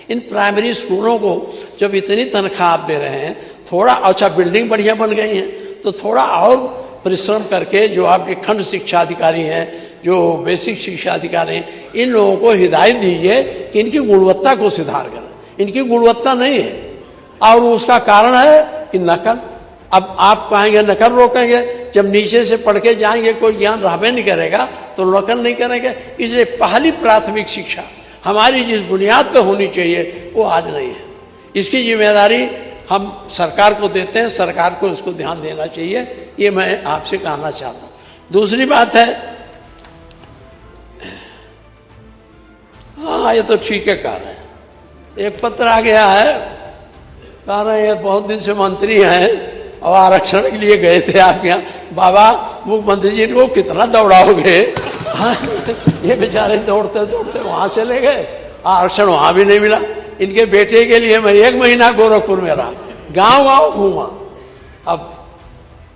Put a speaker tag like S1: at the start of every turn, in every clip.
S1: In primary स्कूलों को जब इतनी तनख्वाह आप दे रहे हैं, थोड़ा अच्छा बिल्डिंग बढ़िया बन गई है तो थोड़ा और परिश्रम करके जो आपके खंड शिक्षा अधिकारी हैं, जो बेसिक शिक्षा अधिकारी हैं, इन लोगों को हिदायत दीजिए कि इनकी गुणवत्ता को सुधार करें। इनकी गुणवत्ता नहीं है और उसका कारण है कि नकल। अब आप कहेंगे नकल रोकेंगे, जब नीचे से पढ़ के जाएंगे कोई ज्ञान रहबे नहीं करेगा तो नकल नहीं करेंगे। इसलिए पहली प्राथमिक शिक्षा हमारी जिस बुनियाद पर होनी चाहिए वो आज नहीं है। इसकी जिम्मेदारी हम सरकार को देते हैं, सरकार को इसको ध्यान देना चाहिए, ये मैं आपसे कहना चाहता हूँ। दूसरी बात है, हाँ ये तो ठीक है कह रहे हैं, एक पत्र आ गया है, कह रहे हैं बहुत दिन से मंत्री हैं और आरक्षण के लिए गए थे आपके यहाँ। बाबा मुख्यमंत्री जी को कितना दौड़ाओगे? ये बेचारे दौड़ते दौड़ते वहाँ चले गए, आरक्षण वहाँ भी नहीं मिला। इनके बेटे के लिए मैं 1 महीना गोरखपुर में रहा, गांव गांव घूमा। अब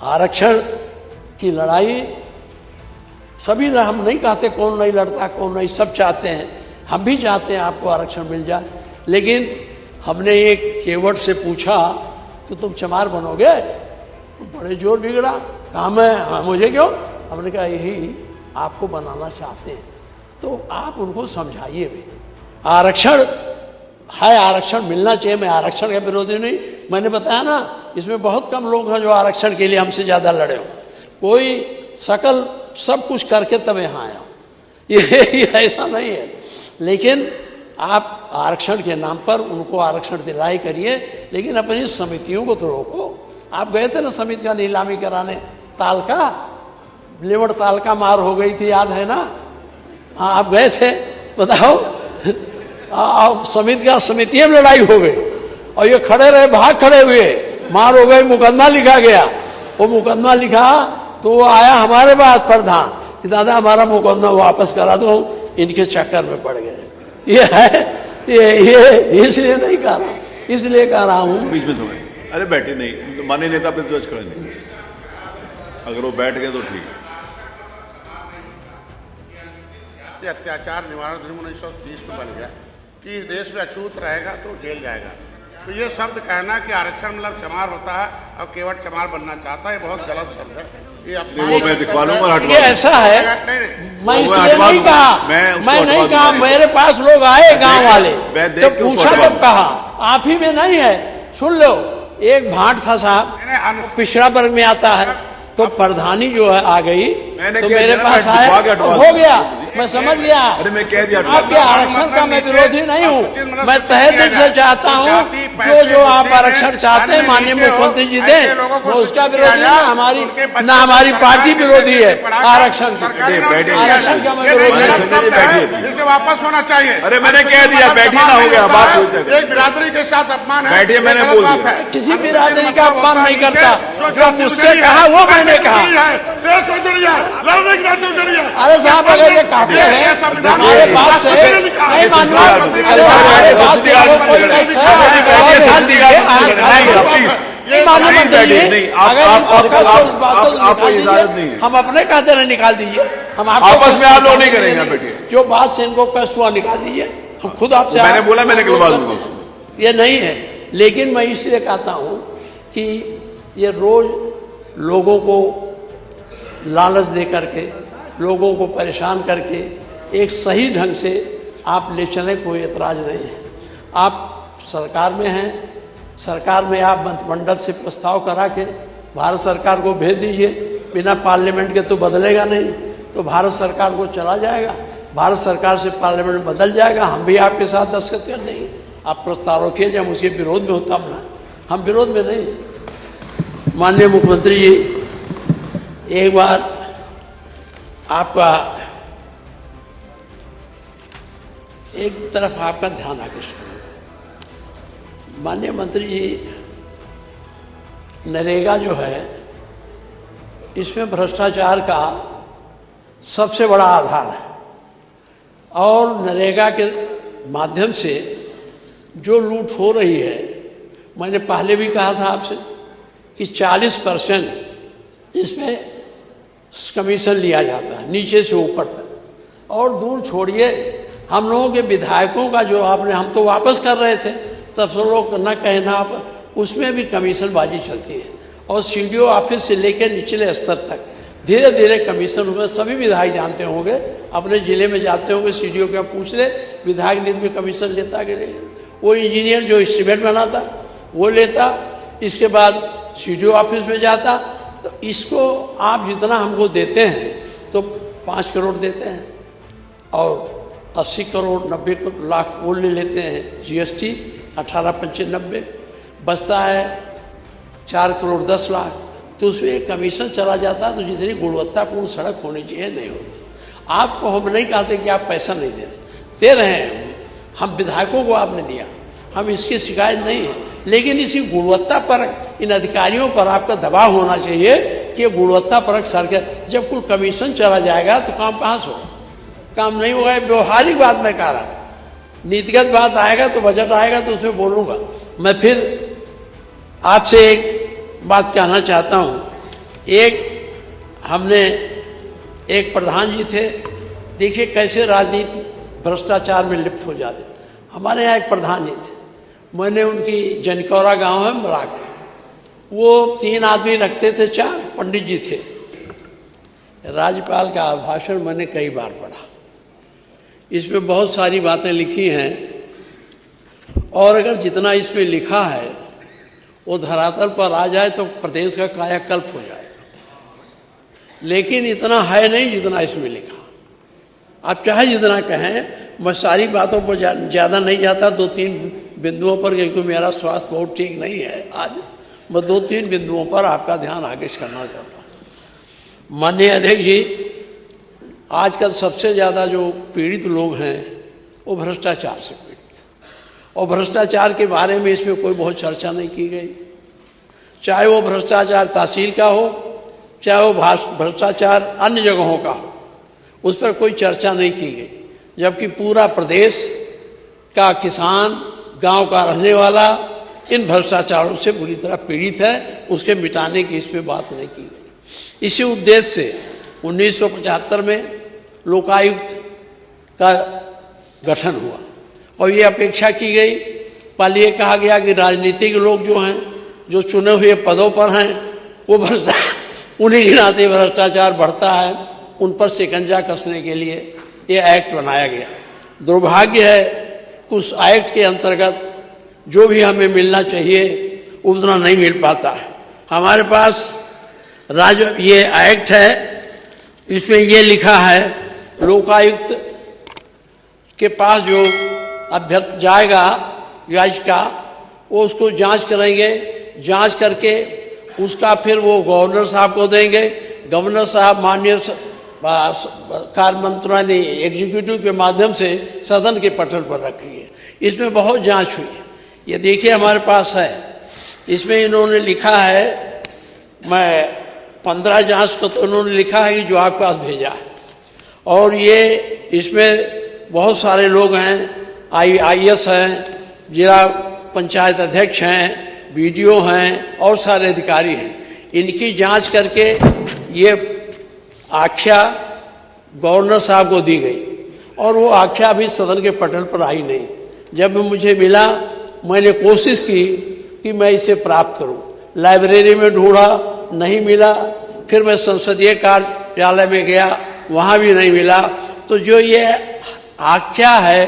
S1: आरक्षण की लड़ाई सभी, हम नहीं कहते कौन नहीं लड़ता कौन नहीं, सब चाहते हैं, हम भी चाहते हैं आपको आरक्षण मिल जाए। लेकिन हमने एक केवट से पूछा कि तुम चमार बनोगे? तो बड़े जोर बिगड़ा, कहा मैं, मुझे क्यों? हमने कहा यही आपको बनाना चाहते हैं, तो आप उनको समझाइए भी। आरक्षण है, आरक्षण मिलना चाहिए, मैं आरक्षण का विरोधी नहीं। मैंने बताया ना, इसमें बहुत कम लोग हैं जो आरक्षण के लिए हमसे ज़्यादा लड़े हो। कोई सकल सब कुछ करके तब यहाँ आया, ये ऐसा नहीं है। लेकिन आप आरक्षण के नाम पर उनको आरक्षण दिलाई करिए, लेकिन अपनी समितियों को तो रोको। आप गए थे ना समिति का नीलामी कराने, तालका लेवड़ तालका मार हो गई थी, याद है ना? हाँ आप गए थे, बताओ। समितियों में लड़ाई हो गई और ये खड़े रहे, भाग खड़े हुए, मार हो गई, मुकदमा लिखा गया। वो मुकदमा लिखा तो वो आया हमारे पास प्रधान कि दादा हमारा मुकदमा वापस करा दो, इनके चक्कर में पड़ गए। ये है, ये इसलिए नहीं कह रहा, इसलिए कह रहा हूँ।
S2: बीच में समय, अरे बैठे नहीं, माननीय नेता पे तो खड़े नहीं, अगर वो बैठ गए तो ठीक है।
S3: अत्याचार निवारण अधिनियम 1930 में बन गया कि इस देश में अछूत रहेगा तो जेल जाएगा। तो ये शब्द कहना कि आरक्षण मतलब चमार होता है और केवट चमार बनना चाहता है, ये बहुत गलत शब्द है। ये
S2: वो मैं दिखवा लूंगा,
S1: ये ऐसा है, मैं इसलिए नहीं कहा, मैं नहीं कहा, मेरे पास लोग आए गांव वाले तो पूछा, जब कहा आप ही में नहीं है। सुन लो, एक भाट था साहब, पिछड़ा वर्ग में आता है, तो प्रधानी जो है आ गई तो मेरे पास आया, हो गया, मैं समझ गया।
S2: अरे मैं कह दिया,
S1: आपके आरक्षण का मैं विरोधी नहीं हूँ, मैं तहे दिल से चाहता हूँ जो आप आरक्षण चाहते हैं माननीय मुख्यमंत्री जी दें, वो उसका विरोधी ना हमारी पार्टी विरोधी है आरक्षण की। आरक्षण का मैं विरोधी,
S3: इसे वापस होना चाहिए।
S2: अरे मैंने कह दिया, बैठिए ना, हो गया बात।
S3: एक बिरादरी के साथ अपमान है,
S2: बैठिए, मैंने बोल दिया।
S1: किसी बिरादरी का अपमान नहीं करता, जो मुझसे कहा वो मैंने कहा।
S3: देश में जुड़िए, लड़ने के नाते जुड़िए।
S1: अरे साहब अगर ये कहते हैं हमारे बात से नहीं मानना, अरे हमारे बात से वो कोई नहीं है,
S2: आपको इजाजत नहीं है,
S1: हम अपने कहते रहे निकाल दीजिए, हम
S2: आपस में आप लोग नहीं करेंगे बेटे,
S1: जो बात से इनको कष्ट हुआ निकाल दीजिए, हम खुद आपसे,
S2: मैंने बोला मैं निकलवा दूंगा,
S1: ये नहीं है। लेकिन मैं इसलिए कहता हूँ कि ये रोज लोगों को लालच दे करके, लोगों को परेशान करके एक सही ढंग से आप ले चलें, कोई एतराज नहीं है। आप सरकार में हैं, सरकार में आप मंत्रिमंडल से प्रस्ताव करा के भारत सरकार को भेज दीजिए, बिना पार्लियामेंट के तो बदलेगा नहीं, तो भारत सरकार को चला जाएगा, भारत सरकार से पार्लियामेंट बदल जाएगा, हम भी आपके साथ दस्तखत कर देंगे। आप प्रस्ताव रखिए, जब उसके विरोध में होता ना, हम विरोध में नहीं। माननीय मुख्यमंत्री जी, एक बार आपका एक तरफ आपका ध्यान आकर्षित करूँगा। माननीय मंत्री जी, नरेगा जो है इसमें भ्रष्टाचार का सबसे बड़ा आधार है, और नरेगा के माध्यम से जो लूट हो रही है, मैंने पहले भी कहा था आपसे कि 40% इसमें कमीशन लिया जाता है नीचे से ऊपर तक। और दूर छोड़िए, हम लोगों के विधायकों का जो आपने, हम तो वापस कर रहे थे, तब सब लोग न कहना, उसमें भी कमीशनबाजी चलती है। और सीडीओ ऑफिस से लेकर निचले स्तर तक धीरे धीरे कमीशन हुए। सभी विधायक जानते होंगे, अपने ज़िले में जाते होंगे, सीडीओ क्या पूछ ले, विधायक निधि में कमीशन लेता कि नहीं। वो इंजीनियर जो एस्टीमेट बनाता वो लेता, इसके बाद सीडीओ ऑफिस में जाता। तो इसको आप जितना हमको देते हैं तो 5 करोड़ देते हैं और 80 करोड़ 90 लाख वो ले लेते हैं जीएसटी, 1895 बचता है 4 करोड़ 10 लाख। तो उसमें एक कमीशन चला जाता है। तो जितनी गुणवत्तापूर्ण सड़क होनी चाहिए नहीं होती। आपको हम नहीं कहते कि आप पैसा नहीं दे रहे हैं, हम विधायकों को आपने दिया, हम इसकी शिकायत नहीं है, लेकिन इसी गुणवत्ता पर इन अधिकारियों पर आपका दबाव होना चाहिए कि गुणवत्ता परक सड़कें। जब कुल कमीशन चला जाएगा तो काम कहाँ से होगा, काम नहीं होगा। व्यवहारिक बात मैं कह रहा हूँ, नीतिगत बात आएगा तो बजट आएगा तो उसमें बोलूँगा। मैं फिर आपसे एक बात कहना चाहता हूँ। हमने एक प्रधान जी थे, देखिए कैसे राजनीति भ्रष्टाचार में लिप्त हो जाते। हमारे यहाँ एक प्रधान जी थे, मैंने उनकी जनकौरा गांव है मलाक, वो 3 आदमी रखते थे, 4 पंडित जी थे। राज्यपाल का भाषण मैंने कई बार पढ़ा, इसमें बहुत सारी बातें लिखी हैं, और अगर जितना इसमें लिखा है वो धरातल पर आ जाए तो प्रदेश का कायाकल्प हो जाएगा। लेकिन इतना है नहीं जितना इसमें लिखा। आप चाहे जितना कहें, मैं सारी बातों पर ज़्यादा नहीं जाता, 2-3 बिंदुओं पर, क्योंकि मेरा स्वास्थ्य बहुत ठीक नहीं है आज, मैं 2-3 बिंदुओं पर आपका ध्यान आकृष्ट करना चाहता हूँ। माननीय अध्यक्ष जी, आजकल सबसे ज़्यादा जो पीड़ित लोग हैं वो भ्रष्टाचार से पीड़ित, और भ्रष्टाचार के बारे में इसमें कोई बहुत चर्चा नहीं की गई। चाहे वो भ्रष्टाचार तहसील का हो, चाहे वो भ्रष्टाचार अन्य जगहों का हो, उस पर कोई चर्चा नहीं की गई। जबकि पूरा प्रदेश का किसान, गांव का रहने वाला इन भ्रष्टाचारों से बुरी तरह पीड़ित है, उसके मिटाने की इसमें बात नहीं की गई। इसी उद्देश्य से 1975 में लोकायुक्त का गठन हुआ, और ये अपेक्षा की गई, पहले ये कहा गया कि राजनीतिक लोग जो हैं, जो चुने हुए पदों पर हैं, वो उन्हीं के नाते भ्रष्टाचार बढ़ता है, उन पर शिकंजा कसने के लिए ये एक्ट बनाया गया। दुर्भाग्य है कि उस एक्ट के अंतर्गत जो भी हमें मिलना चाहिए उतना नहीं मिल पाता है। हमारे पास ये एक्ट है, इसमें ये लिखा है लोकायुक्त के पास जो अभ्यर्थी जाएगा याचिका, वो उसको जांच करेंगे, जांच करके उसका फिर वो गवर्नर साहब को देंगे। गवर्नर साहब माननीय कार्य मंत्रालय एग्जीक्यूटिव के माध्यम से सदन के पटल पर रखेंगे। इसमें बहुत जांच हुई, ये देखिए हमारे पास है। इसमें इन्होंने लिखा है, मैं 15 जांच को तो उन्होंने लिखा है कि जो आपके पास भेजा है, और ये इसमें बहुत सारे लोग हैं, IAS हैं, जिला पंचायत अध्यक्ष हैं, BDO हैं, और सारे अधिकारी हैं। इनकी जांच करके ये आख्या गवर्नर साहब को दी गई, और वो आख्या अभी सदन के पटल पर आई नहीं। जब मुझे मिला, मैंने कोशिश की कि मैं इसे प्राप्त करूं, लाइब्रेरी में ढूंढा, नहीं मिला, फिर मैं संसदीय कार्यालय में गया, वहाँ भी नहीं मिला। तो जो ये आख्या है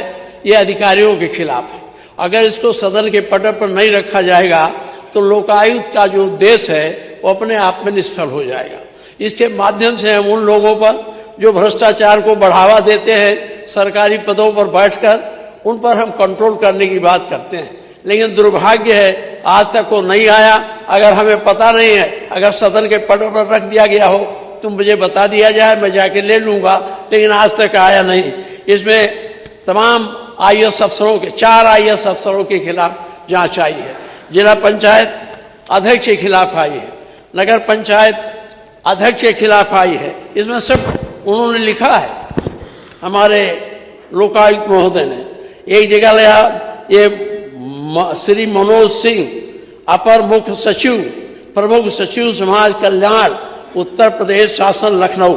S1: ये अधिकारियों के खिलाफ है। अगर इसको सदन के पटल पर नहीं रखा जाएगा तो लोकायुक्त का जो उद्देश्य है वो अपने आप में निष्फल हो जाएगा। इसके माध्यम से हम उन लोगों पर जो भ्रष्टाचार को बढ़ावा देते हैं, सरकारी पदों पर बैठकर, उन पर हम कंट्रोल करने की बात करते हैं। लेकिन दुर्भाग्य है आज तक वो नहीं आया। अगर हमें पता नहीं है, अगर सदन के पटल पर रख दिया गया हो तो मुझे बता दिया जाए, मैं जाके ले लूँगा, लेकिन आज तक आया नहीं। इसमें तमाम IAS अफसरों के, 4 IAS अफसरों के खिलाफ जांच आई है, जिला पंचायत अध्यक्ष के खिलाफ आई है, नगर पंचायत अध्यक्ष के खिलाफ आई है। इसमें सब उन्होंने लिखा है, हमारे लोकायुक्त महोदय ने। एक जगह लिया, ये श्री मनोज सिंह, अपर मुख्य सचिव, प्रमुख सचिव समाज कल्याण, उत्तर प्रदेश शासन लखनऊ,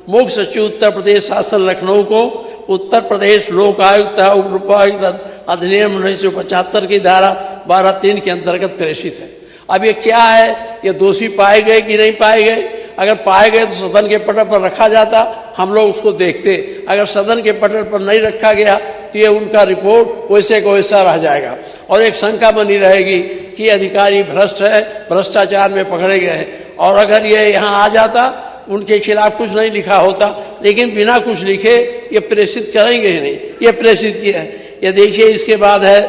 S1: मुख्य सचिव उत्तर प्रदेश शासन लखनऊ को उत्तर प्रदेश लोक आयुक्त उप आयुक्त अधिनियम 1975 की धारा 12(3) के अंतर्गत प्रेषित है। अब ये क्या है, ये दोषी पाए गए कि नहीं पाए गए? अगर पाए गए तो सदन के पटल पर रखा जाता, हम लोग उसको देखते। अगर सदन के पटल पर नहीं रखा गया तो ये उनका रिपोर्ट वैसे को वैसा रह जाएगा और एक शंका बनी रहेगी कि अधिकारी भ्रष्ट है, भ्रष्टाचार में पकड़े गए हैं। और अगर ये यहाँ आ जाता, उनके खिलाफ कुछ नहीं लिखा होता, लेकिन बिना कुछ लिखे ये प्रेषित करेंगे ही नहीं, ये प्रेषित किया है। ये देखिए, इसके बाद है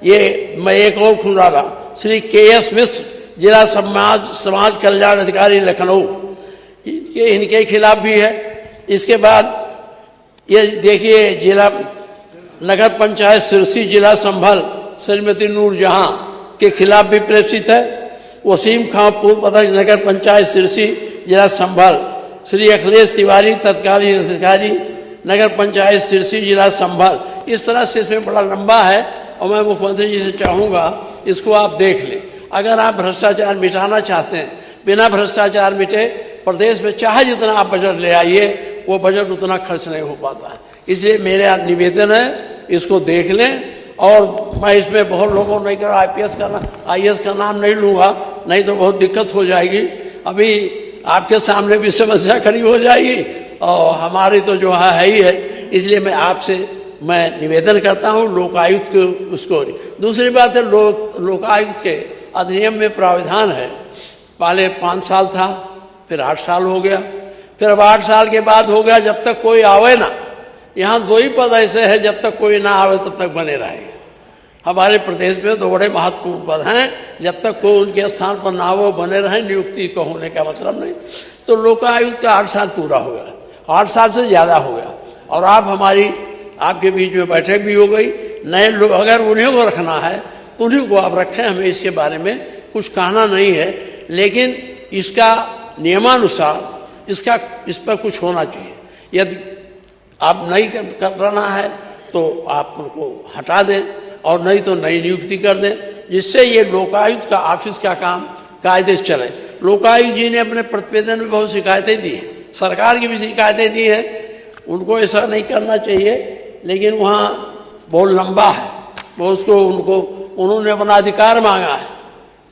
S1: ये, मैं एक और सुना रहा, श्री KS मिश्र, जिला समाज कल्याण अधिकारी लखनऊ, इनके खिलाफ भी है। इसके बाद ये देखिए, जिला नगर पंचायत सिरसी जिला संभल श्रीमती नूरजहां के खिलाफ भी प्रेषित है। वसीम खां पूर्व अध्यक्ष नगर पंचायत सिरसी जिला संभल, श्री अखिलेश तिवारी तत्कालीन अधिकारी नगर पंचायत सिरसी जिला संभल। इस तरह से इसमें बड़ा लंबा है और मैं मुख्यमंत्री जी से चाहूँगा इसको आप देख लें। अगर आप भ्रष्टाचार मिटाना चाहते हैं, बिना भ्रष्टाचार मिटे प्रदेश में चाहे जितना आप बजट ले आइए, वो बजट उतना खर्च नहीं हो पाता है। इसलिए मेरा निवेदन है, इसको देख लें। और मैं इसमें बहुत लोगों ने कहा IAS का नाम नहीं लूँगा, नहीं तो बहुत दिक्कत हो जाएगी। अभी आपके सामने भी समस्या खड़ी हो जाएगी और हमारी तो जो है ही है। इसलिए मैं आपसे निवेदन करता हूँ, लोकायुक्त के उसको। दूसरी बात है, लोकायुक्त के अधिनियम में प्रावधान है, पहले 5 साल था, फिर 8 साल हो गया, फिर अब 8 साल के बाद हो गया जब तक कोई आवे ना। यहाँ 2 ही पद ऐसे हैं, जब तक कोई ना आवे तब तक बने रहेंगे। हमारे प्रदेश में 2 बड़े महत्वपूर्ण पद हैं, जब तक कोई उनके स्थान पर ना हो बने रहें, नियुक्ति को होने का मतलब नहीं। तो लोकायुक्त का 8 साल पूरा हो गया, 8 साल से ज़्यादा हो गया, और आपके बीच में बैठक भी हो गई। नए लोग अगर उन्हीं को रखना है तो उन्हीं को आप रखें, हमें इसके बारे में कुछ कहना नहीं है, लेकिन इसका नियमानुसार इस पर कुछ होना चाहिए। यदि आप नहीं करना है तो आप उनको हटा दें और नहीं तो नई नियुक्ति कर दें, जिससे ये लोकायुक्त का ऑफिस का काम कायदे से चले। लोकायुक्त जी ने अपने प्रतिवेदन में बहुत शिकायतें दी हैं, सरकार की भी शिकायतें दी है, उनको ऐसा नहीं करना चाहिए, लेकिन वहाँ बहुत लंबा है वो, उन्होंने अपना अधिकार मांगा है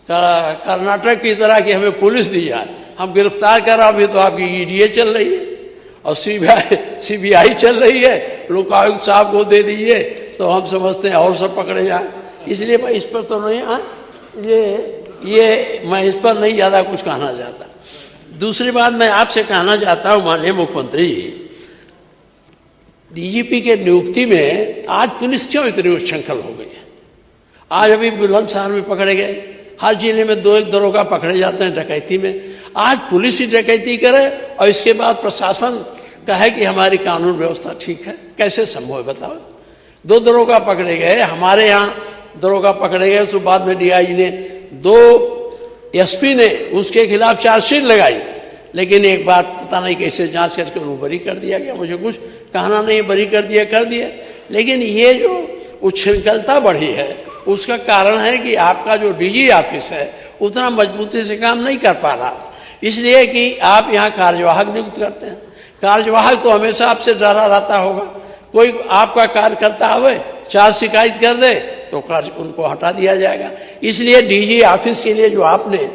S1: कर्नाटक की तरह कि हमें पुलिस दी जाए, हम गिरफ्तार कर। अभी तो आपकी EDA चल रही है और CBI चल रही है, लोकायुक्त साहब को दे दीजिए तो हम समझते हैं और सब पकड़े जाए। इसलिए मैं इस पर तो नहीं मैं इस पर नहीं ज़्यादा कुछ कहना चाहता। दूसरी बात मैं आपसे कहना चाहता हूँ, माननीय मुख्यमंत्री जी, DGP के नियुक्ति में आज पुलिस क्यों इतनी उच्छृंखल हो गई है? आज अभी बुलंदशहर में पकड़े गए, हर जिले में 2-1 दरोगा पकड़े जाते हैं डकैती में। आज पुलिस ही डकैती करे और इसके बाद प्रशासन कहे कि हमारी कानून व्यवस्था ठीक है, कैसे संभव है बताओ? 2 दरोगा पकड़े गए, हमारे यहाँ दरोगा पकड़े गए, उसके बाद में DIG ने 2 SP ने उसके खिलाफ चार्जशीट लगाई, लेकिन एक बार पता नहीं कैसे जांच करके उनको बरी कर दिया गया। मुझे कुछ कहना नहीं, बरी कर दिया। लेकिन ये जो उच्छृंखलता बढ़ी है उसका कारण है कि आपका जो DG ऑफिस है उतना मजबूती से काम नहीं कर पा रहा, इसलिए कि आप यहाँ कार्यवाहक नियुक्त करते हैं। कार्यवाहक तो हमेशा आपसे डरा रहता होगा, कोई आपका कार्यकर्ता आवे 4 शिकायत कर दे तो कार्य उनको हटा दिया जाएगा। इसलिए DG ऑफिस के लिए जो आपने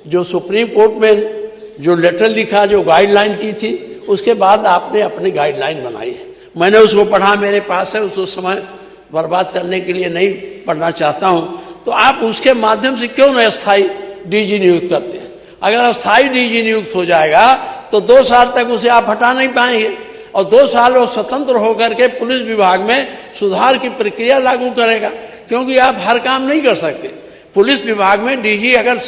S1: जो सुप्रीम कोर्ट में जो लेटर लिखा, जो गाइडलाइन की थी, उसके बाद आपने अपनी गाइडलाइन बनाई है। मैंने उसको पढ़ा, मेरे पास है, उसको समय बर्बाद करने के लिए नहीं पढ़ना चाहता हूँ। तो आप उसके माध्यम से क्यों न अस्थायी DG नियुक्त करते हैं? अगर अस्थायी DG नियुक्त हो जाएगा तो 2 साल तक उसे आप हटा नहीं पाएंगे और 2 साल वो स्वतंत्र होकर के पुलिस विभाग में सुधार की प्रक्रिया लागू करेगा, क्योंकि आप हर काम नहीं कर सकते। पुलिस विभाग में DG अगर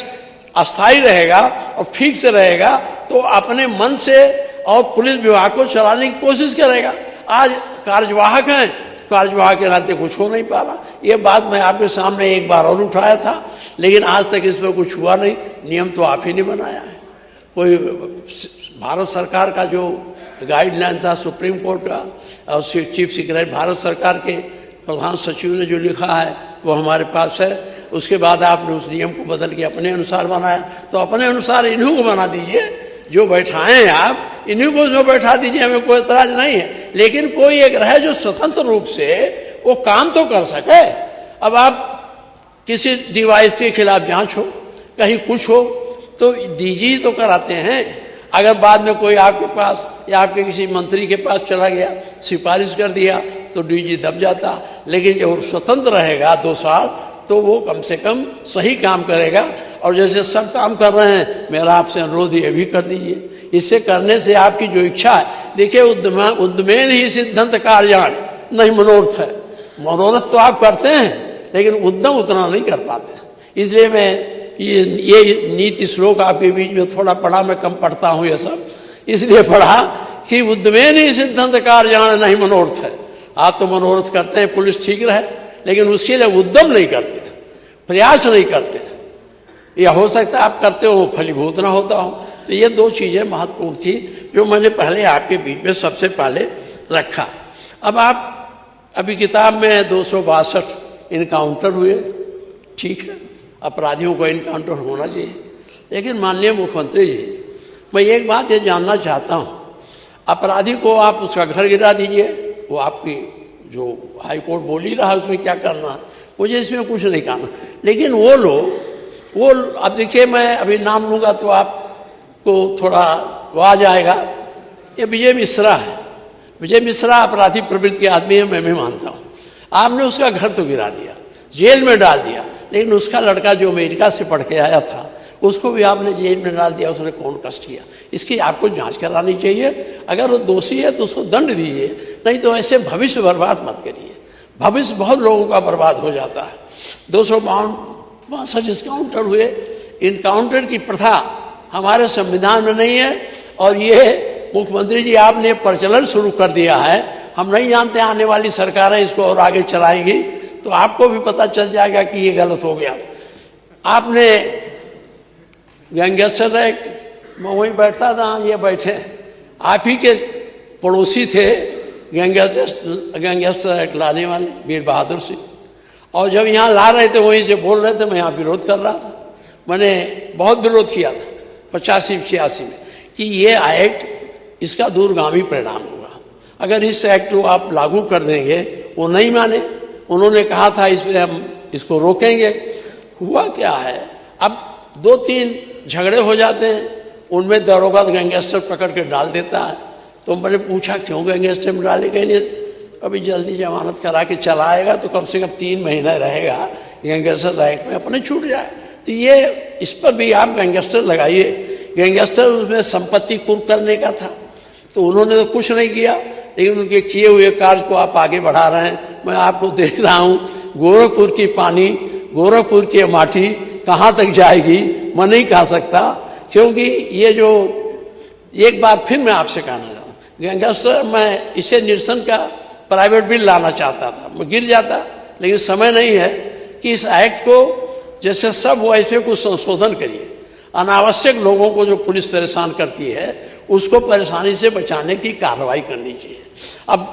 S1: अस्थायी रहेगा और ठीक से रहेगा तो अपने मन से और पुलिस विभाग को चलाने की कोशिश करेगा। आज कार्यवाहक हैं, कार्यवाहक के नाते कुछ हो नहीं पा रहा। ये बात मैं आपके सामने एक बार और उठाया था, लेकिन आज तक इस पर कुछ हुआ नहीं। नियम तो आप ही ने बनाया है। कोई भारत सरकार का जो गाइडलाइन था सुप्रीम कोर्ट का और चीफ सेक्रेटरी भारत सरकार के प्रधान सचिव ने जो लिखा है वो हमारे पास है। उसके बाद आपने उस नियम को बदल के अपने अनुसार बनाया, तो अपने अनुसार इन्हीं को बना दीजिए। जो बैठाए हैं आप, इन्हीं को उसमें बैठा दीजिए, हमें कोई एतराज नहीं है, लेकिन कोई एक रहे जो स्वतंत्र रूप से वो काम तो कर सके। अब आप किसी डिवाइस के खिलाफ जांच हो, कहीं कुछ हो, तो डीजी तो कराते हैं। अगर बाद में कोई आपके पास या आपके किसी मंत्री के पास चला गया, सिफारिश कर दिया, तो डीजी दब जाता। लेकिन जब स्वतंत्र रहेगा 2 साल, तो वो कम से कम सही काम करेगा। और जैसे सब काम कर रहे हैं, मेरा आपसे अनुरोध ये भी कर दीजिए। इससे करने से आपकी जो इच्छा है, देखिए उद्यमेन ही सिद्धंत कार्याण नहीं मनोरथ है। मनोरथ तो आप करते हैं, लेकिन उद्यम उतना नहीं कर पाते। इसलिए मैं ये नीति श्लोक आपके बीच में थोड़ा पढ़ा, मैं कम पढ़ता हूँ ये सब, इसलिए पढ़ा कि उद्यमेन ही सिद्धंत कार्याण नहीं मनोरथ है। आप तो मनोरथ करते हैं पुलिस ठीक रहे, लेकिन उसके लिए उद्यम नहीं करते, प्रयास नहीं करते। या हो सकता है आप करते हो, फलीभूत ना होता हो। तो ये 2 चीजें महत्वपूर्ण थी जो मैंने पहले आपके बीच में सबसे पहले रखा। अब आप अभी किताब में 262 इनकाउंटर हुए, ठीक है, अपराधियों को इनकाउंटर होना चाहिए। लेकिन माननीय मुख्यमंत्री जी, मैं एक बात ये जानना चाहता हूँ, अपराधी को आप उसका घर गिरा दीजिए, वो आपकी जो हाई कोर्ट बोल ही रहा है उसमें क्या करना है, मुझे इसमें कुछ नहीं कहना। लेकिन वो लोग अब देखिए, मैं अभी नाम लूँगा तो आपको थोड़ा वो आ जाएगा। ये विजय मिश्रा है। विजय मिश्रा अपराधी प्रवृत्ति के आदमी है, मैं भी मानता हूँ। आपने उसका घर तो गिरा दिया, जेल में डाल दिया, लेकिन उसका लड़का जो अमेरिका से पढ़ के आया था, उसको भी आपने जेल में डाल दिया। उसने कौन कष्ट किया, इसकी आपको जांच करानी चाहिए। अगर वो दोषी है तो उसको दंड दीजिए, नहीं तो ऐसे भविष्य बर्बाद मत करिए। भविष्य बहुत लोगों का बर्बाद हो जाता है। 262 इनकाउंटर हुए। इनकाउंटर की प्रथा हमारे संविधान में नहीं है, और ये मुख्यमंत्री जी आपने प्रचलन शुरू कर दिया है। हम नहीं जानते आने वाली सरकारें इसको और आगे चलाएंगी, तो आपको भी पता चल जाएगा कि ये गलत हो गया। आपने गैंगस्टर एक्ट, मैं वहीं बैठता था, ये बैठे, आप ही के पड़ोसी थे गैंगस्टर एक्ट लाने वाले वीर बहादुर सिंह। और जब यहाँ ला रहे थे, वहीं से बोल रहे थे, मैं यहाँ विरोध कर रहा था। मैंने बहुत विरोध किया था 85-86 में कि ये एक्ट, इसका दूरगामी परिणाम होगा अगर इस एक्ट को आप लागू कर देंगे। वो नहीं माने, उन्होंने कहा था इस पर हम इसको रोकेंगे। हुआ क्या है, अब 2-3 झगड़े हो जाते हैं, उनमें दरोगा गैंगस्टर पकड़ के डाल देता है। तो मैंने पूछा क्यों गैंगस्टर में डालेगा, नहीं अभी जल्दी जमानत करा के चलाएगा तो कम से कम 3 महीना रहेगा, गैंगस्टर एक्ट में अपने छूट जाए। तो ये इस पर भी आप गैंगस्टर लगाइए। गैंगस्टर उसमें संपत्ति कुर्क करने का था, तो उन्होंने तो कुछ नहीं किया, लेकिन उनके किए हुए कार्य को आप आगे बढ़ा रहे हैं। मैं आपको देख रहा हूँ, गोरखपुर की पानी, गोरखपुर की माटी कहाँ तक जाएगी मैं नहीं कह सकता, क्योंकि ये जो एक बात फिर मैं आपसे कहना चाहता हूँ, गैंगस्टर, मैं इसे निरसन का प्राइवेट बिल लाना चाहता था, मैं गिर जाता, लेकिन समय नहीं है कि इस एक्ट को जैसे सब हो ऐसे कुछ संशोधन करिए। अनावश्यक लोगों को जो पुलिस परेशान करती है, उसको परेशानी से बचाने की कार्रवाई करनी चाहिए। अब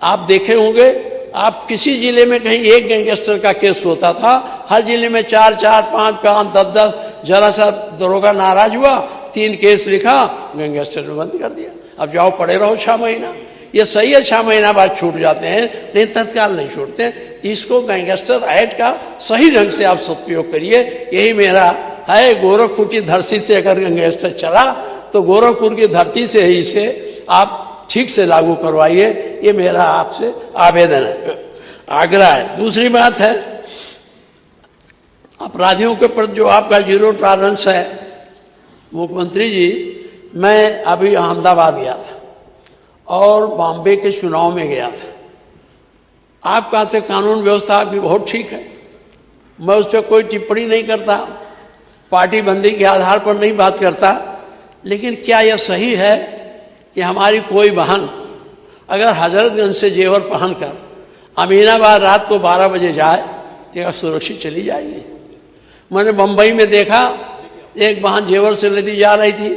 S1: आप देखे होंगे, आप किसी जिले में कहीं एक गैंगस्टर का केस होता था, हर जिले में 4-4, 5-5, 10-10, जरा सा दरोगा नाराज हुआ, 3 केस लिखा, गैंगस्टर ने बंद कर दिया। अब जाओ पड़े रहो 6 महीना। ये सही है, 6 महीना बाद छूट जाते हैं, लेकिन तत्काल नहीं छूटते। इसको गैंगस्टर एक्ट का सही ढंग से आप सदुपयोग करिए, यही मेरा है। गोरखपुर की धरती से अगर गैंगस्टर चला, तो गोरखपुर की धरती से ही इसे आप ठीक से लागू करवाइए, ये मेरा आपसे आवेदन है, आग्रह है। दूसरी बात है, अपराधियों के प्रति जो आपका 0 टॉलरेंस है, मुख्यमंत्री जी, मैं अभी अहमदाबाद गया था और बॉम्बे के चुनाव में गया था। आप कहते कानून व्यवस्था आपकी बहुत ठीक है, मैं उस पर कोई टिप्पणी नहीं करता, पार्टी बंदी के आधार पर नहीं बात करता, लेकिन क्या यह सही है कि हमारी कोई बहन अगर हजरतगंज से जेवर पहनकर अमीनाबाद रात को 12 बजे जाए तो क्या सुरक्षित चली जाएगी? मैंने बम्बई में देखा, एक बहन जेवर से नदी जा रही थी,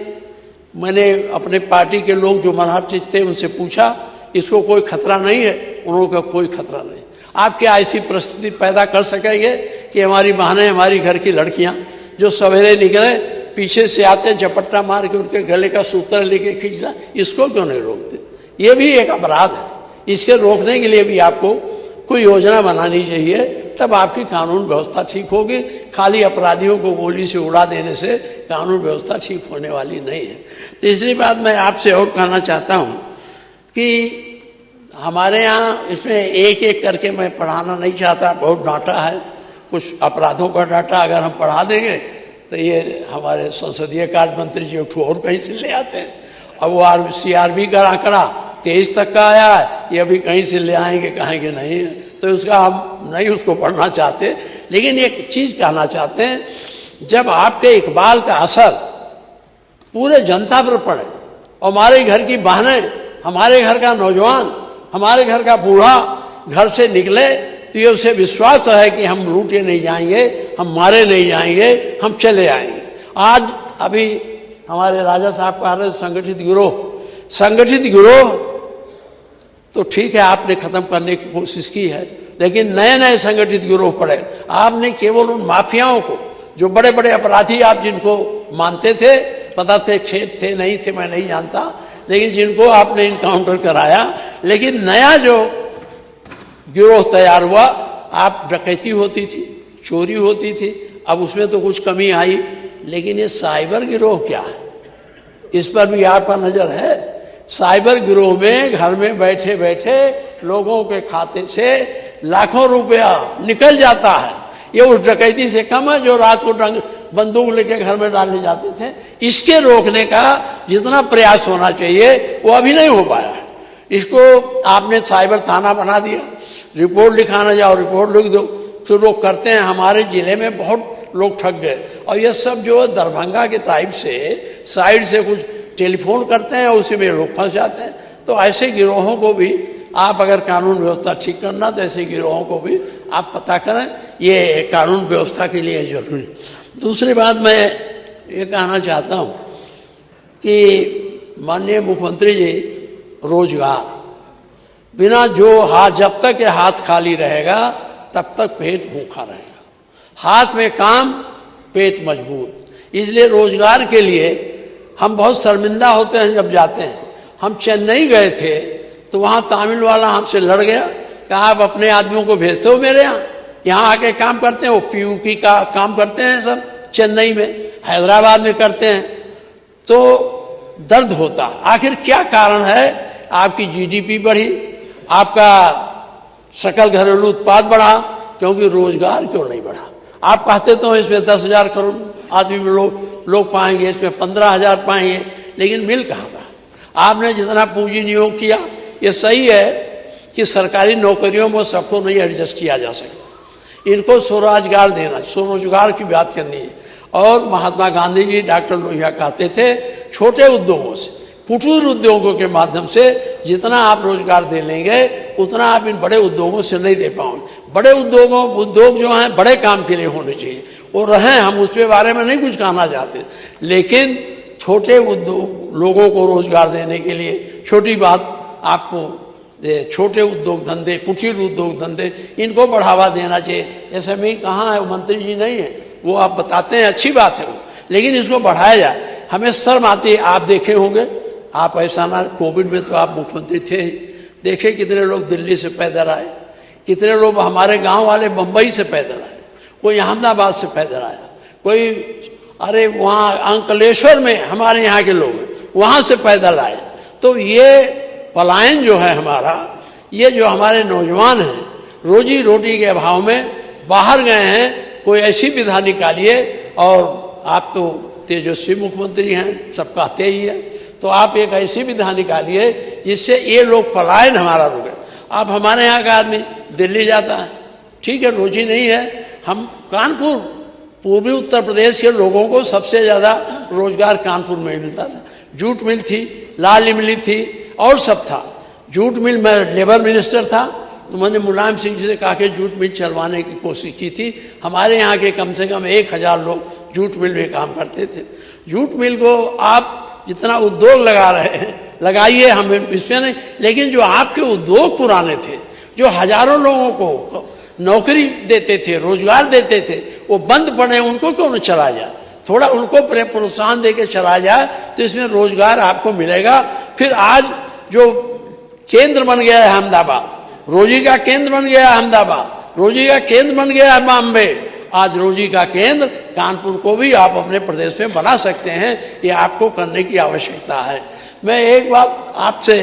S1: मैंने अपने पार्टी के लोग जो मराठी थे उनसे पूछा, इसको कोई खतरा नहीं है? उन्होंने कहा कोई खतरा नहीं। आप क्या ऐसी परिस्थिति पैदा कर सकेंगे कि हमारी बहनें, हमारी घर की लड़कियां जो सवेरे निकले पीछे से आते झपट्टा मार के उनके गले का सूत्र लेके खींचना, इसको क्यों नहीं रोकते? ये भी एक अपराध है। इसके रोकने के लिए भी आपको कोई योजना बनानी चाहिए, तब आपकी कानून व्यवस्था ठीक होगी। खाली अपराधियों को गोली से उड़ा देने से कानून व्यवस्था ठीक होने वाली नहीं है। तीसरी बात मैं आपसे और कहना चाहता हूँ कि हमारे यहाँ इसमें एक एक करके मैं पढ़ाना नहीं चाहता, बहुत डाटा है, कुछ अपराधों का डाटा अगर हम पढ़ा देंगे तो ये हमारे संसदीय कार्य मंत्री जी उठो और कहीं से ले आते हैं। अब वो CRB का आंकड़ा 23 तक का आया है, ये अभी कहीं से ले आएंगे, कहेंगे नहीं है, तो उसका हम नहीं उसको पढ़ना चाहते। लेकिन एक चीज कहना चाहते हैं, जब आपके इकबाल का असर पूरे जनता पर पड़े और हमारे घर की बहनें, हमारे घर का नौजवान, हमारे घर का बूढ़ा घर से निकले तो ये उसे विश्वास है कि हम लूटे नहीं जाएंगे, हम मारे नहीं जाएंगे, हम चले आएंगे। आज अभी हमारे राजा साहब कह रहे संगठित गिरोह तो ठीक है, आपने खत्म करने की कोशिश की है, लेकिन नए नए संगठित गिरोह पड़े। आपने केवल उन माफियाओं को, जो बड़े बड़े अपराधी आप जिनको मानते थे, पता थे खेत थे नहीं थे मैं नहीं जानता, लेकिन जिनको आपने इनकाउंटर कराया, लेकिन नया जो गिरोह तैयार हुआ, आप डकैती होती थी, चोरी होती थी, अब उसमें तो कुछ कमी आई, लेकिन ये साइबर गिरोह क्या है, इस पर भी आपका नजर है? साइबर गिरोह में घर में बैठे बैठे लोगों के खाते से लाखों रुपया निकल जाता है। ये उस डकैती से कम है जो रात को बंदूक लेके घर में डालने जाते थे। इसके रोकने का जितना प्रयास होना चाहिए वो अभी नहीं हो पाया। इसको आपने साइबर थाना बना दिया, रिपोर्ट लिखाना जाओ रिपोर्ट लिख दो, तो लोग करते हैं। हमारे जिले में बहुत लोग ठग गए, और ये सब जो दरभंगा के टाइप से साइड से कुछ टेलीफोन करते हैं, उसी में लोग फंस जाते हैं। तो ऐसे गिरोहों को भी आप अगर कानून व्यवस्था ठीक करना, तो ऐसे गिरोहों को भी आप पता करें, ये कानून व्यवस्था के लिए जरूरी। दूसरी बात मैं ये कहना चाहता हूँ कि माननीय मुख्यमंत्री जी, रोजगार बिना जो हाथ, जब तक ये हाथ खाली रहेगा तब तक पेट भूखा रहेगा। हाथ में काम, पेट मजबूत। इसलिए रोजगार के लिए हम बहुत शर्मिंदा होते हैं जब जाते हैं। हम चेन्नई गए थे तो वहाँ तमिल वाला हमसे लड़ गया कि आप अपने आदमियों को भेजते हो मेरे यहाँ आके काम करते हैं। वो PUC का काम करते हैं सब चेन्नई में, हैदराबाद में करते हैं। तो दर्द होता, आखिर क्या कारण है? आपकी GDP बढ़ी, आपका सकल घरेलू उत्पाद बढ़ा, क्योंकि रोजगार क्यों नहीं बढ़ा? आप कहते तो इसमें 10,000 करोड़ आदमी लोग पाएंगे, इसमें 15,000 पाएंगे, लेकिन मिल कहाँ रहा? आपने जितना पूंजी नियोग किया, ये सही है कि सरकारी नौकरियों में सबको नहीं एडजस्ट किया जा सकता, इनको स्वरोजगार देना, स्वरोजगार की बात करनी है। और महात्मा गांधी जी, डॉक्टर लोहिया कहते थे, छोटे उद्योगों से, कुटीर उद्योगों के माध्यम से जितना आप रोजगार दे लेंगे उतना आप इन बड़े उद्योगों से नहीं दे पाओगे। बड़े उद्योग जो हैं बड़े काम के लिए होने चाहिए, वो रहें, हम उसके बारे में नहीं कुछ कहना चाहते, लेकिन छोटे उद्योग लोगों को रोजगार देने के लिए, छोटी बात आपको छोटे उद्योग धंधे, कुटीर उद्योग धंधे, इनको बढ़ावा देना चाहिए। SME कहाँ है? मंत्री जी नहीं है, वो आप बताते हैं, अच्छी बात है वो, लेकिन इसको बढ़ाया जाए। हमें शर्म आती है, आप देखे होंगे, आप ऐसा ना, कोविड में तो आप मुख्यमंत्री थे ही, देखे कितने लोग दिल्ली से पैदल आए, कितने लोग हमारे गांव वाले मुंबई से पैदल आए, कोई अहमदाबाद से पैदल आया, कोई अरे वहाँ अंकलेश्वर में हमारे यहाँ के लोग वहाँ से पैदल आए। तो ये पलायन जो है हमारा, ये जो हमारे नौजवान हैं रोजी रोटी के अभाव में बाहर गए हैं, कोई ऐसी विधा निकालिए। और आप तो तेजस्वी मुख्यमंत्री हैं, सब कहते ही हैं, तो आप एक ऐसी विधा निकालिए जिससे ये लोग पलायन हमारा रुके। आप हमारे यहाँ का आदमी दिल्ली जाता है, ठीक है, रोजी नहीं है। हम कानपुर, पूर्वी उत्तर प्रदेश के लोगों को सबसे ज़्यादा रोजगार कानपुर में मिलता था। जूट मिल थी, लाल इमली थी और सब था। जूट मिल, मैं लेबर मिनिस्टर था तो मैंने मुलायम सिंह जी से कहा कि जूट मिल चलवाने की कोशिश की थी। हमारे यहाँ के कम से कम 1,000 लोग जूट मिल में काम करते थे। जूट मिल को आप जितना उद्योग लगा रहे हैं लगाइए, हमें इसमें नहीं, लेकिन जो आपके उद्योग पुराने थे, जो हजारों लोगों को नौकरी देते थे, रोजगार देते थे, वो बंद पड़े, उनको क्यों न चला जाए? थोड़ा उनको प्रोत्साहन देके चला जाए तो इसमें रोजगार आपको मिलेगा। फिर आज जो केंद्र बन गया है अहमदाबाद, रोजी का केंद्र बन गया अहमदाबाद, रोजी का केंद्र बन गया है बॉम्बे, आज रोजी का केंद्र कानपुर को भी आप अपने प्रदेश में बना सकते हैं। ये आपको करने की आवश्यकता है। मैं एक बात आपसे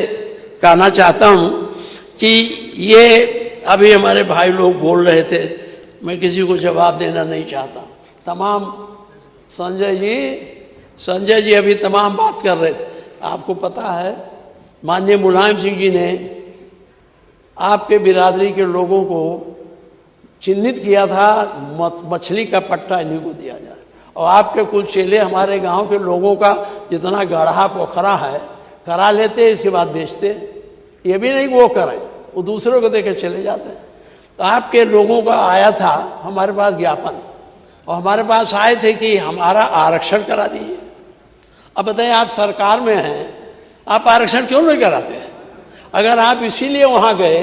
S1: कहना चाहता हूं कि ये अभी हमारे भाई लोग बोल रहे थे, मैं किसी को जवाब देना नहीं चाहता। तमाम संजय जी अभी तमाम बात कर रहे थे। आपको पता है माननीय मुलायम सिंह जी ने आपके बिरादरी के लोगों को चिन्हित किया था, मछली का पट्टा इन्हीं को दिया जाए। और आपके कुल चेले हमारे गांव के लोगों का जितना गढ़ा पोखरा है करा लेते, इसके बाद बेचते। ये भी नहीं वो करें, वो दूसरों को देकर चले जाते हैं। तो आपके लोगों का आया था हमारे पास ज्ञापन, और हमारे पास आए थे कि हमारा आरक्षण करा दीजिए। अब बताइए, आप सरकार में हैं, आप आरक्षण क्यों नहीं कराते? अगर आप इसीलिए वहां गए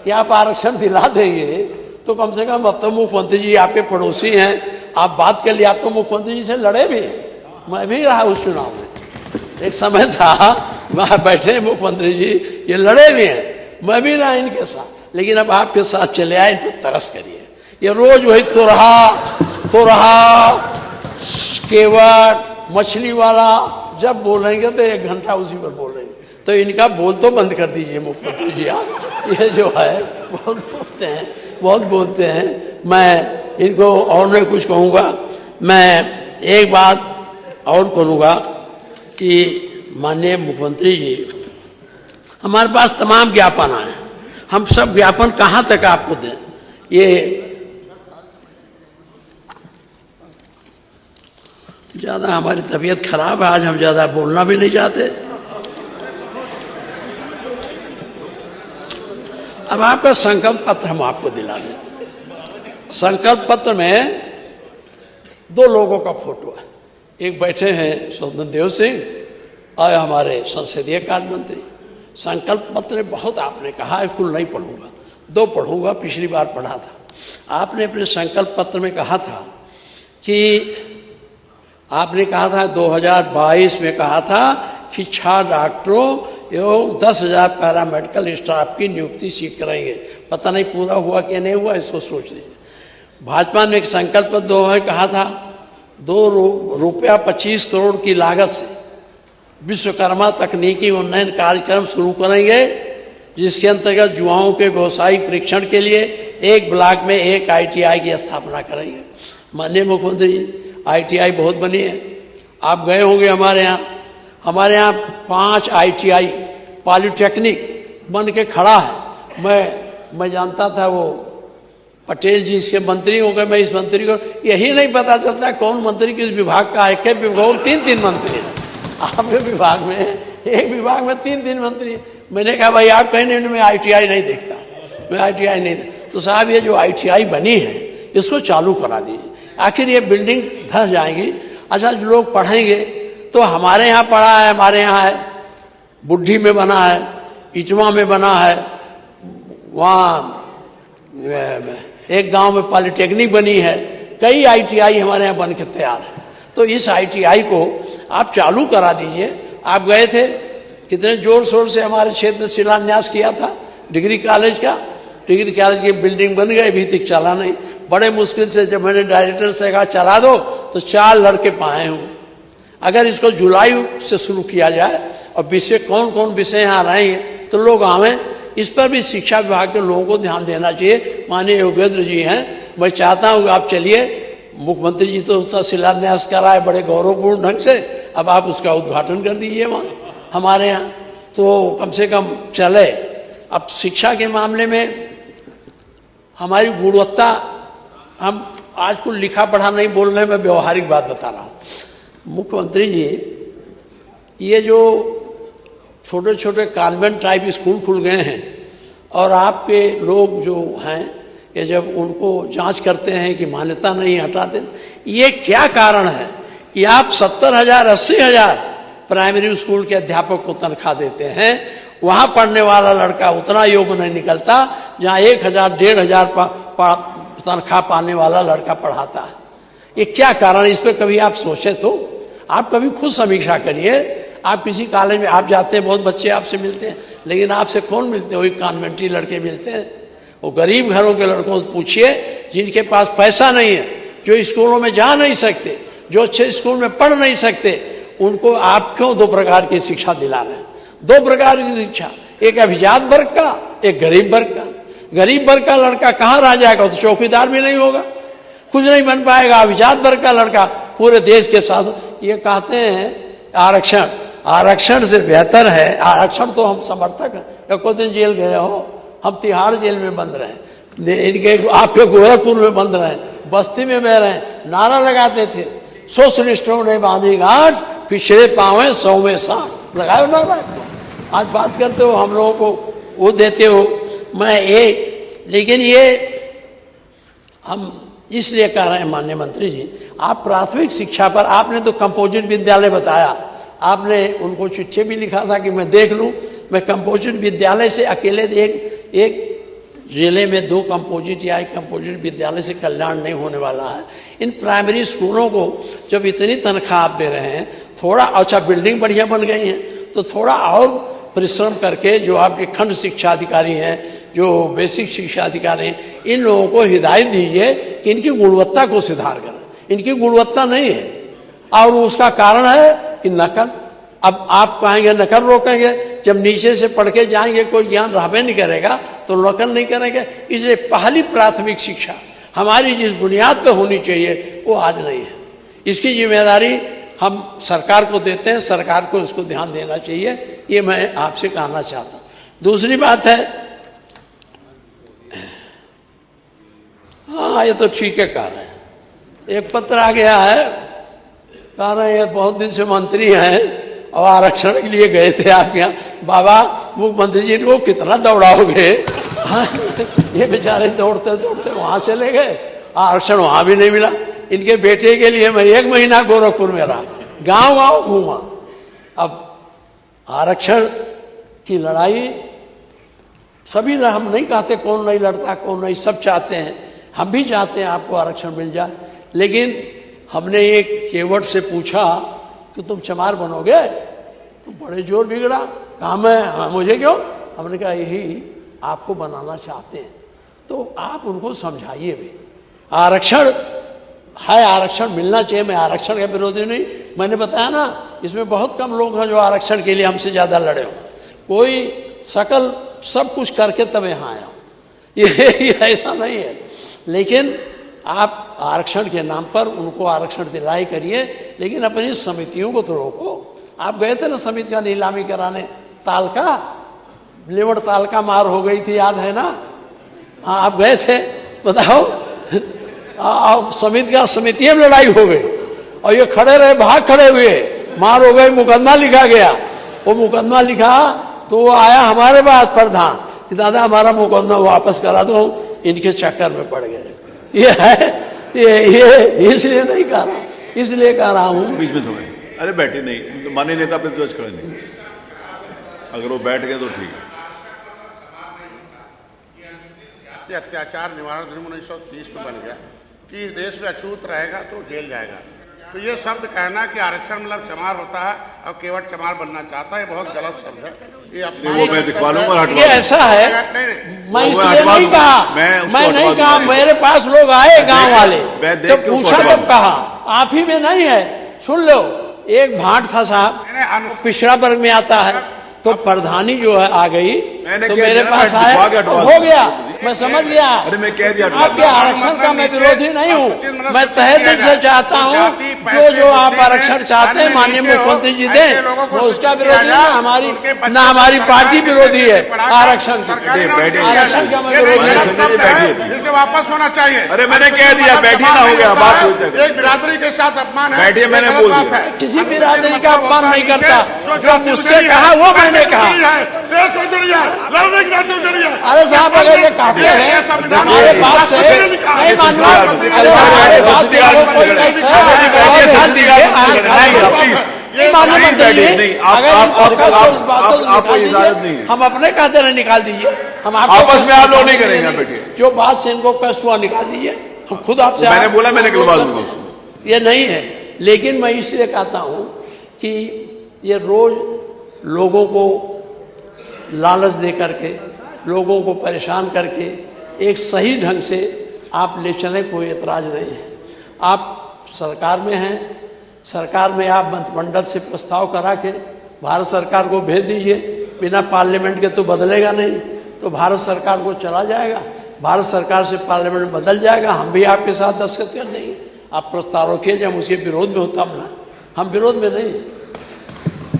S1: कि आप आरक्षण दिला देंगे तो कम से कम अब तो मुख्यमंत्री जी आपके पड़ोसी हैं, आप बात कर लिए। आप तो मुख्यमंत्री जी से लड़े भी हैं, मैं भी रहा उस चुनाव में। एक समय था वहां बैठे मुख्यमंत्री जी, ये लड़े भी हैं, मैं भी रहा इनके साथ। लेकिन अब आपके साथ चले आए, इन पर तरस करिए। ये रोज वही तो रहा केवट मछली वाला जब बोलेंगे तो 1 घंटा उसी पर बोलेंगे। तो इनका बोल तो बंद कर दीजिए मुख्यमंत्री जी आप। ये जो है बहुत बोलते हैं। मैं इनको और नहीं कुछ कहूँगा। मैं एक बात और करूँगा कि माननीय मुख्यमंत्री जी, हमारे पास तमाम ज्ञापन आए, हम सब ज्ञापन कहाँ तक आपको दें? ये ज़्यादा हमारी तबीयत खराब है, आज हम ज़्यादा बोलना भी नहीं चाहते। अब आपका संकल्प पत्र हम आपको दिला दें। संकल्प पत्र में 2 लोगों का फोटो है। एक बैठे हैं स्वतंत्र देव सिंह और हमारे संसदीय कार्य मंत्री। संकल्प पत्र में बहुत आपने कहा है, कुल नहीं पढ़ूंगा, 2 पढ़ूंगा, पिछली बार पढ़ा था। आपने अपने संकल्प पत्र में कहा था कि आपने कहा था 2022 में कहा था कि 6 डॉक्टरों एवं 10,000 पैरामेडिकल स्टाफ की नियुक्ति सीख करेंगे। पता नहीं पूरा हुआ कि नहीं हुआ, इसको सोच लीजिए। भाजपा ने एक संकल्प 2 में कहा था ₹25 करोड़ की लागत से विश्वकर्मा तकनीकी उन्नयन कार्यक्रम शुरू करेंगे, जिसके अंतर्गत युवाओं के व्यवसायिक परीक्षण के लिए एक ब्लॉक में एक ITI की स्थापना करेंगे। माननीय मुख्यमंत्री जी, ITI बहुत बनी है, आप गए होंगे हमारे यहाँ 5 ITI पॉलिटेक्निक बन के खड़ा है। मैं जानता था वो पटेल जी इसके मंत्री हो गए, मैं इस मंत्री को यही नहीं पता चलता कौन मंत्री किस विभाग का है। के विभाग 3 मंत्री हैं, आपके विभाग में एक विभाग में 3 मंत्री। मैंने कहा भाई आप कहीं नहीं, मैं ITI नहीं देखता, मैं ITI नहीं देखता। तो साहब ये जो ITI बनी है इसको चालू करा दीजिए, आखिर ये बिल्डिंग धस जाएंगी। अच्छा, जो लोग पढ़ेंगे तो हमारे यहाँ पढ़ा है, हमारे यहाँ है, बुढ़ी में बना है, इचवा में बना है, वहाँ एक गांव में पॉलिटेक्निक बनी है, कई ITI हमारे यहाँ बन के तैयार है। तो इस ITI को आप चालू करा दीजिए। आप गए थे, कितने जोर शोर से हमारे क्षेत्र में शिलान्यास किया था डिग्री कॉलेज का। डिग्री कॉलेज की बिल्डिंग बन गई, अभी तक चला नहीं। बड़े मुश्किल से जब मैंने डायरेक्टर से कहा चला दो तो 4 लड़के पाए हूँ। अगर इसको जुलाई से शुरू किया जाए और विषय कौन कौन विषय यहाँ रहेंगे तो लोग आवें, इस पर भी शिक्षा विभाग के लोगों को ध्यान देना चाहिए। माननीय योगेंद्र जी हैं, मैं चाहता हूँ आप चलिए, मुख्यमंत्री जी तो उसका शिलान्यास कराए बड़े गौरवपूर्ण ढंग से, अब आप उसका उद्घाटन कर दीजिए वहाँ हमारे यहाँ, तो कम से कम चले। अब शिक्षा के मामले में हमारी गुणवत्ता, हम आज कुछ लिखा पढ़ा नहीं बोल रहे, मैं व्यवहारिक बात बता रहा हूँ। मुख्यमंत्री जी, ये जो छोटे छोटे कॉन्वेंट टाइप स्कूल खुल गए हैं और आपके लोग जो हैं ये जब उनको जांच करते हैं कि मान्यता नहीं हटाते, ये क्या कारण है कि आप 70,000 80,000 प्राइमरी स्कूल के अध्यापक को तनख्वाह देते हैं, वहाँ पढ़ने वाला लड़का उतना योग्य नहीं निकलता जहाँ 1,000 1,500 तनख्वाह पाने वाला लड़का पढ़ाता है। ये क्या कारण, इस पर कभी आप सोचे तो? आप कभी खुद समीक्षा करिए। आप किसी कॉलेज में आप जाते हैं, बहुत बच्चे आपसे मिलते हैं, लेकिन आपसे कौन मिलते हैं? वही कॉन्वेंट्री लड़के मिलते हैं। वो गरीब घरों के लड़कों से पूछिए जिनके पास पैसा नहीं है, जो स्कूलों में जा नहीं सकते, जो अच्छे स्कूल में पढ़ नहीं सकते, उनको आप क्यों दो प्रकार की शिक्षा दिला रहे हैं? दो प्रकार की शिक्षा, एक अभिजात वर्ग का, एक गरीब वर्ग का। गरीब वर्ग का लड़का कहाँ रह जाएगा? तो चौकीदार भी नहीं होगा, कुछ नहीं बन पाएगा। अभिजात वर्ग का लड़का पूरे देश के साथ, ये कहते हैं आरक्षण, आरक्षण से बेहतर है। आरक्षण तो हम समर्थक हैं। एक दिन जेल गए हो, हम तिहाड़ जेल में बंद रहे, इनके आपके गोरखपुर में बंद रहे, बस्ती में बह रहे, नारा लगाते थे, सोशलिस्टों ने बांधी गांठ, पिछड़े पावे 100 में 60 लगाओ नारा। आज बात करते हो, हम लोगों को वो देते हो। मैं एक, लेकिन ये हम इसलिए कह रहे हैं माननीय मंत्री जी, आप प्राथमिक शिक्षा पर, आपने तो कंपोजिट विद्यालय बताया, आपने उनको चिट्ठी भी लिखा था कि मैं देख लूं। मैं कंपोजिट विद्यालय से अकेले एक जिले में 2 कंपोजिट या 1 कंपोजिट विद्यालय से कल्याण नहीं होने वाला है। इन प्राइमरी स्कूलों को जब इतनी तनख्वाह आप दे रहे हैं, थोड़ा अच्छा बिल्डिंग बढ़िया बन गई है, तो थोड़ा और परिश्रम करके जो आपके खंड शिक्षा अधिकारी हैं, जो बेसिक शिक्षा अधिकारी हैं, इन लोगों को हिदायत दीजिए कि इनकी गुणवत्ता को सुधार करें। इनकी गुणवत्ता नहीं है, और उसका कारण है कि नकल। अब आप कहेंगे नकल रोकेंगे, जब नीचे से पढ़ के जाएंगे कोई ज्ञान रहबे नहीं करेगा तो नकल नहीं करेंगे। इसलिए पहली प्राथमिक शिक्षा हमारी जिस बुनियाद पर होनी चाहिए वो आज नहीं है। इसकी जिम्मेदारी हम सरकार को देते हैं, सरकार को इसको ध्यान देना चाहिए, ये मैं आपसे कहना चाहता हूँ। दूसरी बात है, हाँ ये तो ठीक है कह रहे हैं, एक पत्र आ गया है, कह रहे हैं बहुत दिन से मंत्री हैं और आरक्षण के लिए गए थे आपके यहाँ, बाबा मुख्यमंत्री जी को कितना दौड़ाओगे? ये बेचारे दौड़ते दौड़ते वहां चले गए, आरक्षण वहां भी नहीं मिला। इनके बेटे के लिए मैं 1 महीना गोरखपुर में रहा, गांव गांव घूमा। अब आरक्षण की लड़ाई सभी, हम नहीं कहते कौन नहीं लड़ता कौन नहीं, सब चाहते हैं, हम भी चाहते हैं आपको आरक्षण मिल जाए। लेकिन हमने एक केवट से पूछा कि तुम चमार बनोगे? तो बड़े जोर बिगड़ा, कहा मैं, मुझे क्यों? हमने कहा यही आपको बनाना चाहते हैं, तो आप उनको समझाइए भी। आरक्षण है, आरक्षण मिलना चाहिए, मैं आरक्षण का विरोधी नहीं। मैंने बताया ना, इसमें बहुत कम लोग हैं जो आरक्षण के लिए हमसे ज़्यादा लड़े हो। कोई सकल सब कुछ करके तब यहाँ आया, ये ऐसा नहीं है। लेकिन आप आरक्षण के नाम पर उनको आरक्षण दिलाई करिए, लेकिन अपनी समितियों को तो रोको। आप गए थे ना समिति का नीलामी कराने, तालका लेवड़ तालका मार हो गई थी, याद है ना? हाँ आप गए थे, बताओ। समितियों में लड़ाई हो गई और ये खड़े रहे, भाग खड़े हुए, मार हो गई, मुकदमा लिखा गया। वो मुकदमा लिखा तो वो आया हमारे पास प्रधान कि दादा हमारा मुकदमा वापस करा दो, इनके चक्कर में पड़ गए। ये है, ये इसलिए नहीं कह रहा, इसलिए कह रहा हूँ
S2: बीच में समय, अरे बैठे नहीं, माननीय नेता पे जज खड़े नहीं, अगर वो बैठ गए तो ठीक है।
S3: ये अत्याचार निवारण अधिनियम 1930 में बन गया कि इस देश में अछूत रहेगा तो जेल जाएगा। तो ये शब्द कहना कि आरक्षण मतलब चमार होता है और केवट चमार बनना चाहता है, ये बहुत गलत शब्द है। ये
S2: वो मैं दिखवा लूंगा,
S1: ये ऐसा है, मैं इसलिए नहीं कहा, मैं नहीं कहा, मेरे पास लोग आए गांव वाले तो पूछा, जब कहा आप ही में नहीं है। सुन लो, एक भाट था साहब, पिछड़ा वर्ग में आता है, तो प्रधानी जो है आ गई तो मेरे पास आया, हो गया, मैं समझ गया।
S2: अरे मैं कह दिया,
S1: आपके आरक्षण का मैं विरोधी नहीं हूँ, मैं तहे दिल से चाहता हूँ जो आप आरक्षण चाहते हैं माननीय मुख्यमंत्री जी दें, वो उसका विरोधी ना हमारी पार्टी विरोधी है आरक्षण की। आरक्षण का मैं विरोधी नहीं,
S3: इसे वापस होना चाहिए।
S2: अरे मैंने कह दिया, बैठिए ना, हो गया बात।
S3: एक बिरादरी के साथ अपमान है,
S2: बैठिए, मैंने बोल दिया।
S1: किसी बिरादरी का अपमान नहीं करता, जो मुझसे कहा वो मैंने कहा।
S3: देश में जुड़िए, लड़ने के नाते जुड़िए।
S1: अरे साहब अगर ये कहते हैं हमारे बात से नहीं मानना, अरे हमारे बात से अगर कोई नहीं हम अपने कहते रहे निकाल दीजिए, हम
S2: आपस में आप लोग नहीं करेंगे। बैठिए,
S1: जो बात से इनको कष्ट हुआ निकाल दीजिए, हम खुद आपसे,
S2: मैंने बोला मैं निकलवा दूंगा,
S1: ये नहीं है। लेकिन मैं इसलिए कहता हूँ कि ये रोज लोगों को लालच दे करके, लोगों को परेशान करके एक सही ढंग से आप ले चलें, कोई एतराज़ नहीं है। आप सरकार में हैं, सरकार में आप मंत्रिमंडल से प्रस्ताव करा के भारत सरकार को भेज दीजिए। बिना पार्लियामेंट के तो बदलेगा नहीं, तो भारत सरकार को चला जाएगा, भारत सरकार से पार्लियामेंट बदल जाएगा, हम भी आपके साथ दस्तखत कर देंगे। आप प्रस्ताव रखिए, जब हम उसके विरोध में होता ना, हम विरोध में नहीं।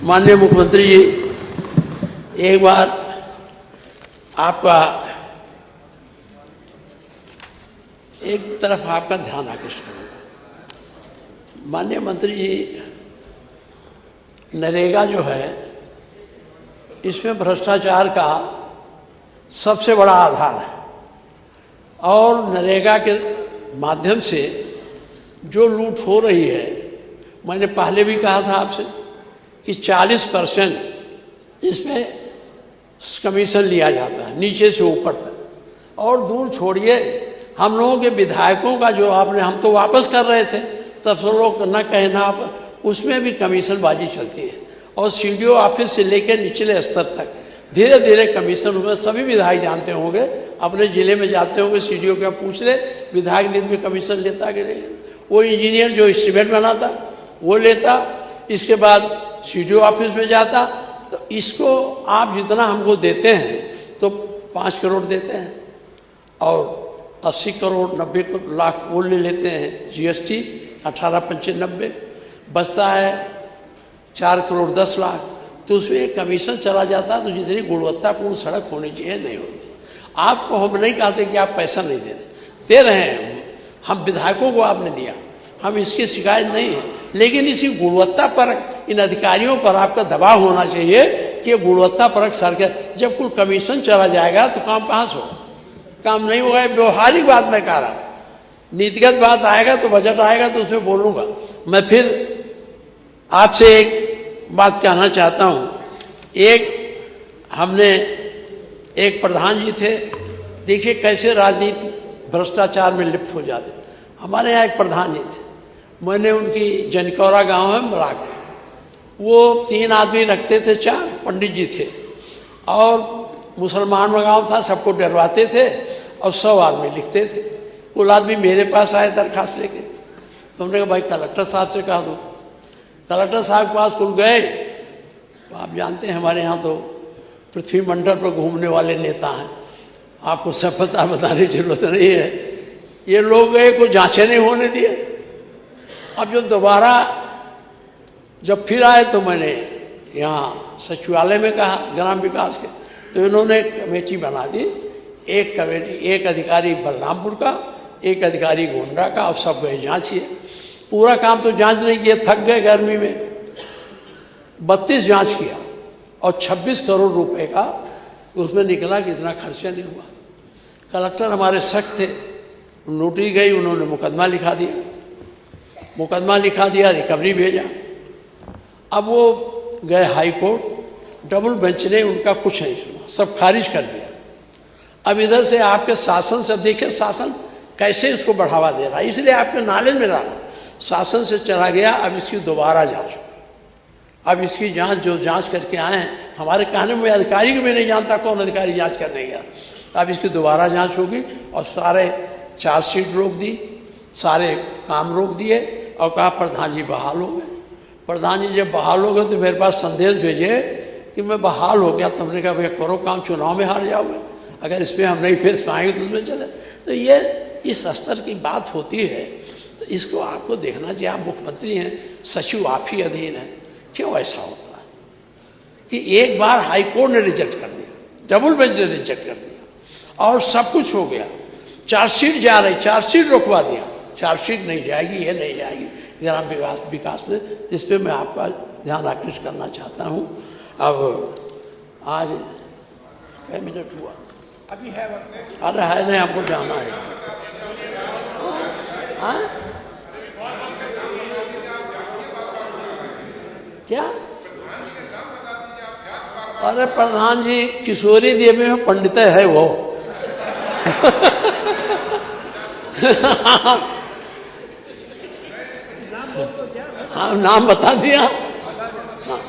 S1: माननीय मुख्यमंत्री जी, एक बार आपका एक तरफ आपका ध्यान आकृष्ट करूँगा। माननीय मंत्री जी, नरेगा जो है, इसमें भ्रष्टाचार का सबसे बड़ा आधार है, और नरेगा के माध्यम से जो लूट हो रही है, मैंने पहले भी कहा था आपसे कि 40% इसमें कमीशन लिया जाता है, नीचे से ऊपर तक। और दूर छोड़िए, हम लोगों के विधायकों का जो आपने, हम तो वापस कर रहे थे, तब सब लोग न कहना, उसमें भी कमीशनबाजी चलती है। और सीडीओ ऑफिस से लेकर निचले स्तर तक धीरे धीरे कमीशन हुए। सभी विधायक जानते होंगे, अपने जिले में जाते होंगे, सीडीओ क्या पूछ ले, विधायक निधि में कमीशन लेता कि नहीं। वो इंजीनियर जो एस्टीमेट बनाता वो लेता, इसके बाद सीडीओ ऑफिस में जाता। तो इसको आप जितना हमको देते हैं तो 5 करोड़ देते हैं, और 80 करोड़ 90 लाख वो ले लेते हैं जीएसटी, 18/95 बचता है 4 करोड़ 10 लाख। तो उसमें एक कमीशन चला जाता है। तो जितनी गुणवत्तापूर्ण सड़क होनी चाहिए नहीं होती। आपको हम नहीं कहते कि आप पैसा नहीं दे रहे हैं, हम विधायकों को आपने दिया, हम इसकी शिकायत नहीं है। लेकिन इसी गुणवत्ता पर, इन अधिकारियों पर आपका दबाव होना चाहिए कि गुणवत्ता परक सड़कें। जब कुल कमीशन चला जाएगा तो काम कहाँ से होगा, काम नहीं होगा। व्यवहारिक बात मैं कह रहा हूँ, नीतिगत बात आएगा तो बजट आएगा तो उसमें बोलूँगा। मैं फिर आपसे एक बात कहना चाहता हूँ। हमने एक प्रधान जी थे, देखिए कैसे राजनीति भ्रष्टाचार में लिप्त हो जाते। हमारे यहाँ एक प्रधान जी थे, मैंने उनकी जनकौरा गांव है मलाक, वो 3 आदमी रखते थे, 4 पंडित जी थे, और मुसलमान गांव था, सबको डरवाते थे, और 100 आदमी लिखते थे। कुल आदमी मेरे पास आए दरखास्त लेके, तो हमने कहा भाई कलेक्टर साहब से कहा दो। कलेक्टर साहब के पास कुल गए। तो आप जानते हैं हमारे यहाँ तो पृथ्वी मंडल पर घूमने वाले नेता हैं, आपको सब पता बताने की जरूरत नहीं है। ये लोग गए, कोई जांचें नहीं होने दिए। अब जब दोबारा जब फिर आए तो मैंने यहाँ सचिवालय में कहा ग्राम विकास के, तो इन्होंने कमेटी बना दी। एक कमेटी, एक अधिकारी बलरामपुर का, एक अधिकारी गोंडा का, और सब गए जांचिए। पूरा काम तो जांच नहीं किया, थक गए गर्मी में। 32 जांच किया और 26 करोड़ रुपए का उसमें निकला कि इतना खर्चा नहीं हुआ। कलेक्टर हमारे सख्त थे, नोटिस गई, उन्होंने मुकदमा लिखा दिया, रिकवरी भेजा। अब वो गए हाई कोर्ट, डबल बेंच ने उनका कुछ नहीं सुना, सब खारिज कर दिया। अब इधर से आपके शासन से देखिए, शासन कैसे इसको बढ़ावा दे रहा है, इसलिए आपके नॉलेज में डाला। शासन से चला गया, अब इसकी दोबारा जांच हो। अब इसकी जांच जो जांच करके आए हैं, हमारे कहने में अधिकारी को भी नहीं जानता कौन अधिकारी जांच करने गया। अब इसकी दोबारा जांच होगी, और सारे चार्जशीट रोक दी, सारे काम रोक दिए, और कहा प्रधान जी बहाल हो गए। प्रधान जी जब बहाल हो गए तो मेरे पास संदेश भेजे कि मैं बहाल हो गया। तुमने कहा भैया करो काम, चुनाव में हार जाओगे, अगर इसमें हम नहीं फेस पाएंगे तो उसमें चले। तो ये इस स्तर की बात होती है, तो इसको आपको देखना चाहिए। आप मुख्यमंत्री हैं, सचिव आप ही अधीन है, क्यों ऐसा होता है कि एक बार हाई कोर्ट ने रिजेक्ट कर दिया, डबल बेंच ने रिजेक्ट कर दिया, और सब कुछ हो गया। चार्जशीट जा रही, चार्जशीट रोकवा दिया, चार्जशीट नहीं जाएगी, ये नहीं जाएगी ग्राम विकास से, जिस पे मैं आपका ध्यान आकृष्ट करना चाहता हूँ। अब आज कई मिनट हुआ अभी है वक्त? अरे है नहीं, आपको जाना है। हाँ क्या? अरे प्रधान जी किशोरी देवी में पंडित है वो। हाँ, नाम बता दिया। हाँ,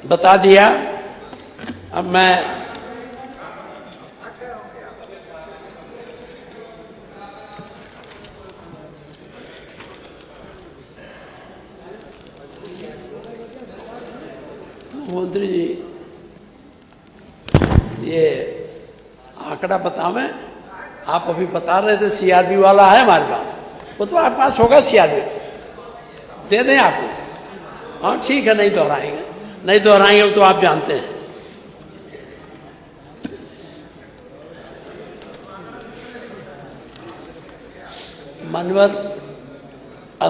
S1: बता दिया। अब मैं मुख्यमंत्री जी ये आंकड़ा बतावें। आप अभी बता रहे थे सीआरबी वाला है हमारे पास, वो तो आपके पास होगा, सीआरबी दे दें आपको। हाँ ठीक है, नहीं दोहराएंगे, नहीं दोहराएंगे तो आप जानते हैं। मनवर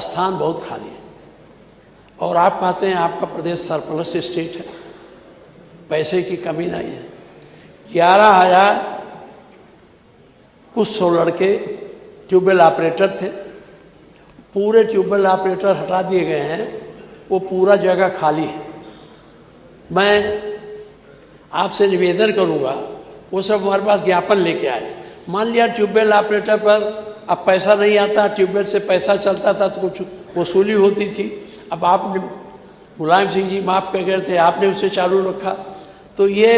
S1: स्थान बहुत खाली है और आप कहते हैं आपका प्रदेश सरप्लस स्टेट है, पैसे की कमी नहीं है। 11,000 कुछ 100 लड़के ट्यूबवेल ऑपरेटर थे, पूरे ट्यूबवेल ऑपरेटर हटा दिए गए हैं, वो पूरा जगह खाली है। मैं आपसे निवेदन करूंगा, वो सब हमारे पास ज्ञापन लेके आए। मान लिया ट्यूबवेल ऑपरेटर पर अब पैसा नहीं आता, ट्यूबवेल से पैसा चलता था तो कुछ वसूली होती थी। अब आपने मुलायम सिंह जी माफ़ कर गए थे, आपने उसे चालू रखा। तो ये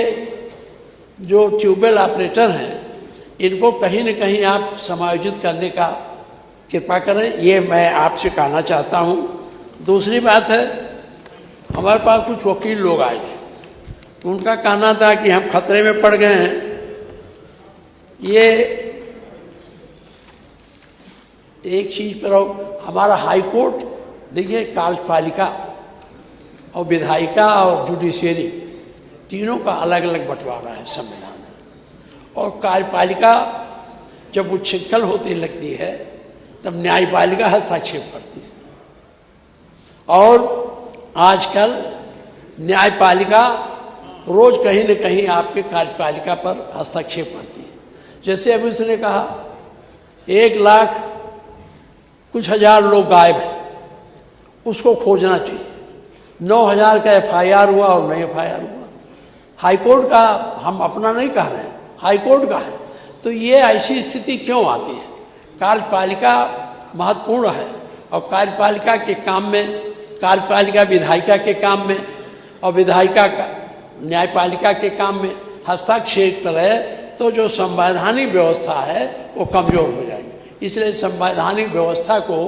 S1: जो ट्यूबवेल ऑपरेटर हैं इनको कहीं न कहीं आप समायोजित करने का कृपा करें, ये मैं आपसे कहना चाहता हूँ। दूसरी बात है, हमारे पास कुछ वकील लोग आए थे, उनका कहना था कि हम खतरे में पड़ गए हैं। ये एक चीज़ पर हमारा हाई कोर्ट देखिए, कार्यपालिका और विधायिका और जुडिशियरी तीनों का अलग अलग बंटवारा है संविधान में। और कार्यपालिका जब उच्छृंखल होती लगती है तब न्यायपालिका हस्तक्षेप करती है। और आजकल न्यायपालिका रोज कहीं न कहीं आपके कार्यपालिका पर हस्तक्षेप करती है। जैसे अभी उसने कहा 1 लाख कुछ हजार लोग गायब हैं, उसको खोजना चाहिए। 9,000 का FIR हुआ और नहीं FIR हुआ। हाईकोर्ट का हम अपना नहीं कह रहे हैं, हाईकोर्ट का है। तो ये ऐसी स्थिति क्यों आती है? कार्यपालिका महत्वपूर्ण है और कार्यपालिका के काम में, कार्यपालिका विधायिका के काम में और विधायिका न्यायपालिका के काम में हस्तक्षेप करे तो जो संवैधानिक व्यवस्था है वो कमजोर हो जाएगी। इसलिए संवैधानिक व्यवस्था को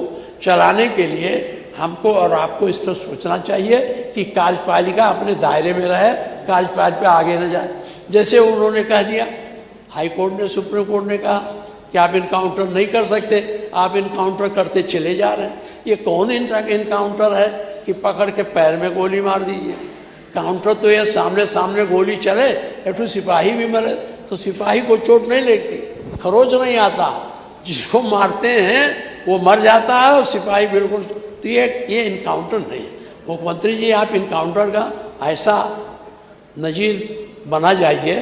S1: चलाने के लिए हमको और आपको इस पर सोचना चाहिए कि कार्यपालिका अपने दायरे में रहे, कार्यपालिका आगे न जाए। जैसे उन्होंने कह दिया, हाई कोर्ट ने, सुप्रीम कोर्ट ने कहा कि आप इनकाउंटर नहीं कर सकते, आप इनकाउंटर करते चले जा रहे हैं। ये कौन इनकाउंटर है कि पकड़ के पैर में गोली मार दीजिए? काउंटर तो ये सामने सामने गोली चले, एक तो सिपाही भी मरे तो सिपाही को चोट नहीं लगती, खरोच नहीं आता, जिसको मारते हैं वो मर जाता है और सिपाही बिल्कुल। तो ये इनकाउंटर नहीं है। मुख्यमंत्री जी, आप इनकाउंटर का ऐसा नजीर बना जाइए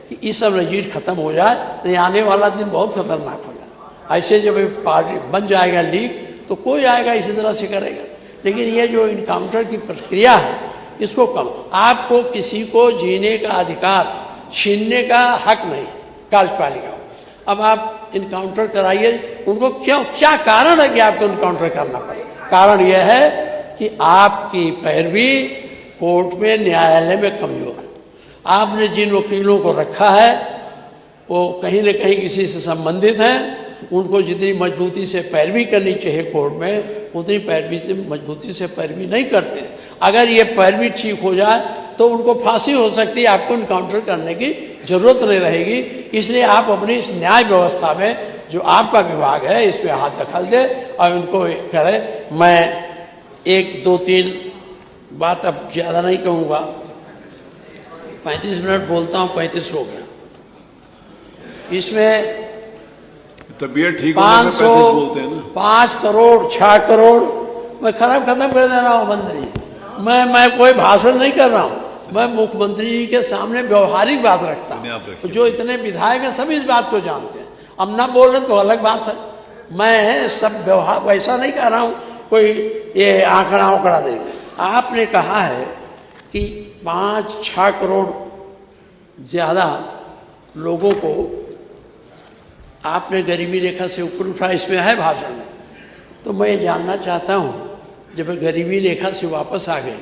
S1: कि ये सब नजीर खत्म हो जाए, नहीं आने वाला दिन बहुत खतरनाक हो जाए। ऐसे जब पार्टी बन जाएगा लीग तो कोई आएगा इसी तरह से करेगा। लेकिन ये जो इनकाउंटर की प्रक्रिया है इसको कम, आपको किसी को जीने का अधिकार छीनने का हक नहीं कार्यपालिका को। अब आप इनकाउंटर कराइए उनको, क्यों, क्या कारण है कि आपको इनकाउंटर करना पड़े? कारण यह है कि आपकी पैरवी कोर्ट में, न्यायालय में कमजोर है। आपने जिन वकीलों को रखा है वो कहीं न कहीं किसी से संबंधित हैं, उनको जितनी मजबूती से पैरवी करनी चाहिए कोर्ट में उतनी पैरवी से मजबूती से पैरवी नहीं करते। अगर ये पैरवी ठीक हो जाए तो उनको फांसी हो सकती है, आपको इनकाउंटर करने की जरूरत नहीं रहेगी। इसलिए आप अपनी इस न्याय व्यवस्था में जो आपका विभाग है इस पर हाथ दखल दे और उनको करें। मैं 1, 2, 3 बात अब ज़्यादा नहीं कहूँगा, 35 मिनट बोलता हूँ, 35 हो गया। इसमें
S2: तबीयत ठीक
S1: 5 करोड़ 6 करोड़ मैं खत्म कर दे रहा हूँ मंत्री। मैं कोई भाषण नहीं कर रहा हूँ, मैं मुख्यमंत्री जी के सामने व्यवहारिक बात रखता हूँ। जो इतने विधायक हैं सभी इस बात को जानते हैं। अब ना बोल रहे तो अलग बात है। मैं सब व्यवहार वैसा नहीं कर रहा हूँ, कोई ये आंकड़ा दे। आपने कहा है कि 5-6 करोड़ ज़्यादा लोगों को आपने गरीबी रेखा से ऊपर उठा, इसमें है भाषण में। तो मैं ये जानना चाहता हूँ, जब गरीबी रेखा से वापस आ गए,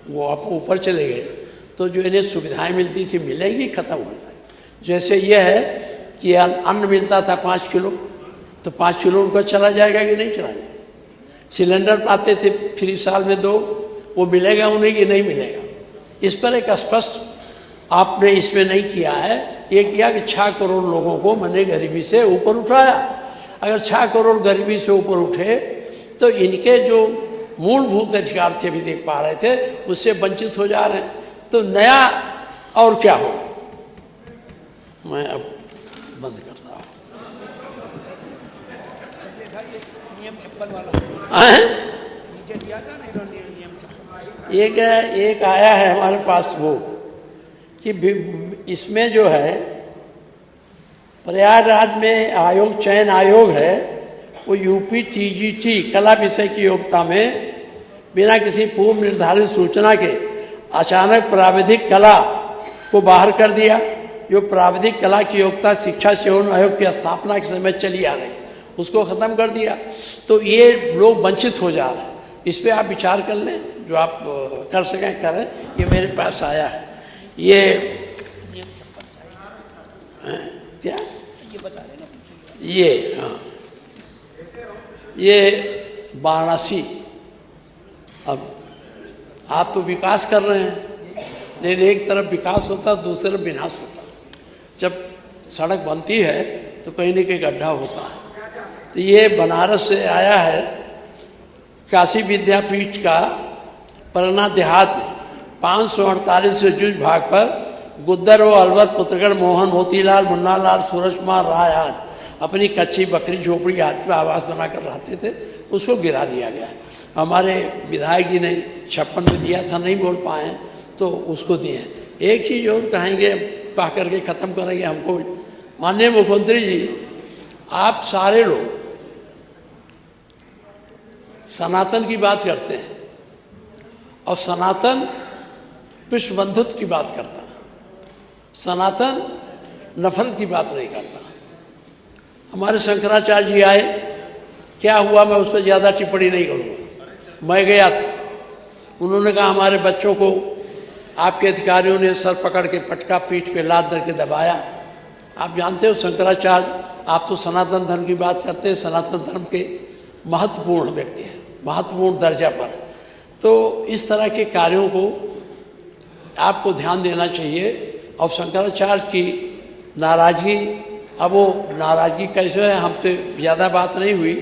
S1: वो आप ऊपर चले गए, तो जो इन्हें सुविधाएं मिलती थी मिलेंगी, खत्म हो जाए। जैसे ये है कि अन्न मिलता था 5 किलो, तो 5 किलो उनका चला जाएगा कि नहीं चला जाएगा। सिलेंडर पाते थे फ्री साल में 2, वो मिलेगा उन्हें कि नहीं मिलेगा। इस पर एक स्पष्ट आपने इसमें नहीं किया है। ये किया कि 6 करोड़ लोगों को मैंने गरीबी से ऊपर उठाया। अगर 6 करोड़ गरीबी से ऊपर उठे तो इनके जो मूलभूत अधिकार थे, अभी देख पा रहे थे, उससे वंचित हो जा रहे हैं। तो नया और क्या हो। मैं अब बंद करता हूँ।
S4: नियम 56 वाला नीचे दिया था ना इन्होंने, नियम 56।
S1: एक आया है हमारे पास वो कि इसमें जो है प्रयागराज में आयोग, चयन आयोग है, वो यूपी टीजीटी कला विषय की योग्यता में बिना किसी पूर्व निर्धारित सूचना के अचानक प्राविधिक कला को बाहर कर दिया। जो प्राविधिक कला की योग्यता शिक्षा सेवन आयोग की स्थापना के समय चली आ रही, उसको ख़त्म कर दिया। तो ये लोग वंचित हो जा रहे हैं। इस पर आप विचार कर लें, जो आप कर सकें करें। ये मेरे पास आया है, ये
S4: नियम 56
S1: क्या
S4: ये बता देना पीछे।
S1: ये, हाँ, ये वाराणसी। अब आप तो विकास कर रहे हैं, लेकिन एक तरफ विकास होता है, दूसरी तरफ विनाश होता है। जब सड़क बनती है तो कहीं न कहीं गड्ढा होता है। तो ये बनारस से आया है, काशी विद्यापीठ का परना देहात में 548 से जुज भाग पर गुद्दर व अलवर, पुत्रगढ़, मोहन, मोतीलाल, मुन्नालाल, सूरज कुमार राय आज अपनी कच्ची बकरी झोपड़ी आदि आवास बनाकर रहते थे, उसको गिरा दिया गया। हमारे विधायक जी ने 56 में दिया था, नहीं बोल पाए तो उसको दिए। एक चीज़ और कहेंगे, कह करके ख़त्म करेंगे हमको। माननीय मुख्यमंत्री जी, आप सारे लोग सनातन की बात करते हैं और सनातन विश्व बंधुत्व की बात करता है, सनातन नफरत की बात नहीं करता। हमारे शंकराचार्य जी आए, क्या हुआ मैं उस पर ज़्यादा टिप्पणी नहीं करूँगा। मैं गया था, उन्होंने कहा हमारे बच्चों को आपके अधिकारियों ने सर पकड़ के पटका पीठ पे लाद करके दबाया। आप जानते हो शंकराचार्य, आप तो सनातन धर्म की बात करते हैं, सनातन धर्म के महत्वपूर्ण व्यक्ति हैं, महत्वपूर्ण दर्जा पर। तो इस तरह के कार्यों को आपको ध्यान देना चाहिए। और शंकराचार्य की नाराज़गी, अब वो नाराज़गी कैसे है, हमसे ज़्यादा बात नहीं हुई,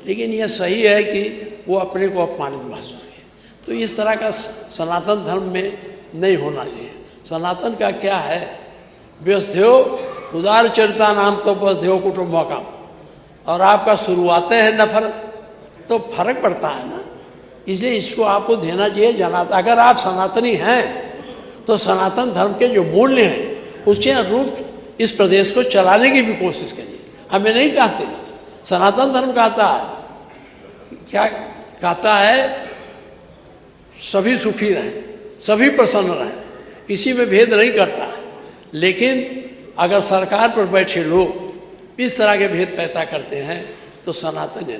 S1: लेकिन यह सही है कि वो अपने को अपमानित महसूस किए। तो इस तरह का सनातन धर्म में नहीं होना चाहिए। सनातन का क्या है, व्यस्देव उदार चरिता नाम तो व्यस्देव कुटुम्बकम, और आपका शुरुआते है नफरत, तो फर्क पड़ता है ना। इसलिए इसको आपको देना चाहिए जनाता। अगर आप सनातनी हैं तो सनातन धर्म के जो मूल्य हैं उसके अनुरूप इस प्रदेश को चलाने की भी कोशिश करिए। हमें नहीं कहते, सनातन धर्म कहता है, क्या कहता है, सभी सुखी रहें, सभी प्रसन्न रहें, किसी में भेद नहीं करता है। लेकिन अगर सरकार पर बैठे लोग इस तरह के भेद पैदा करते हैं तो सनातन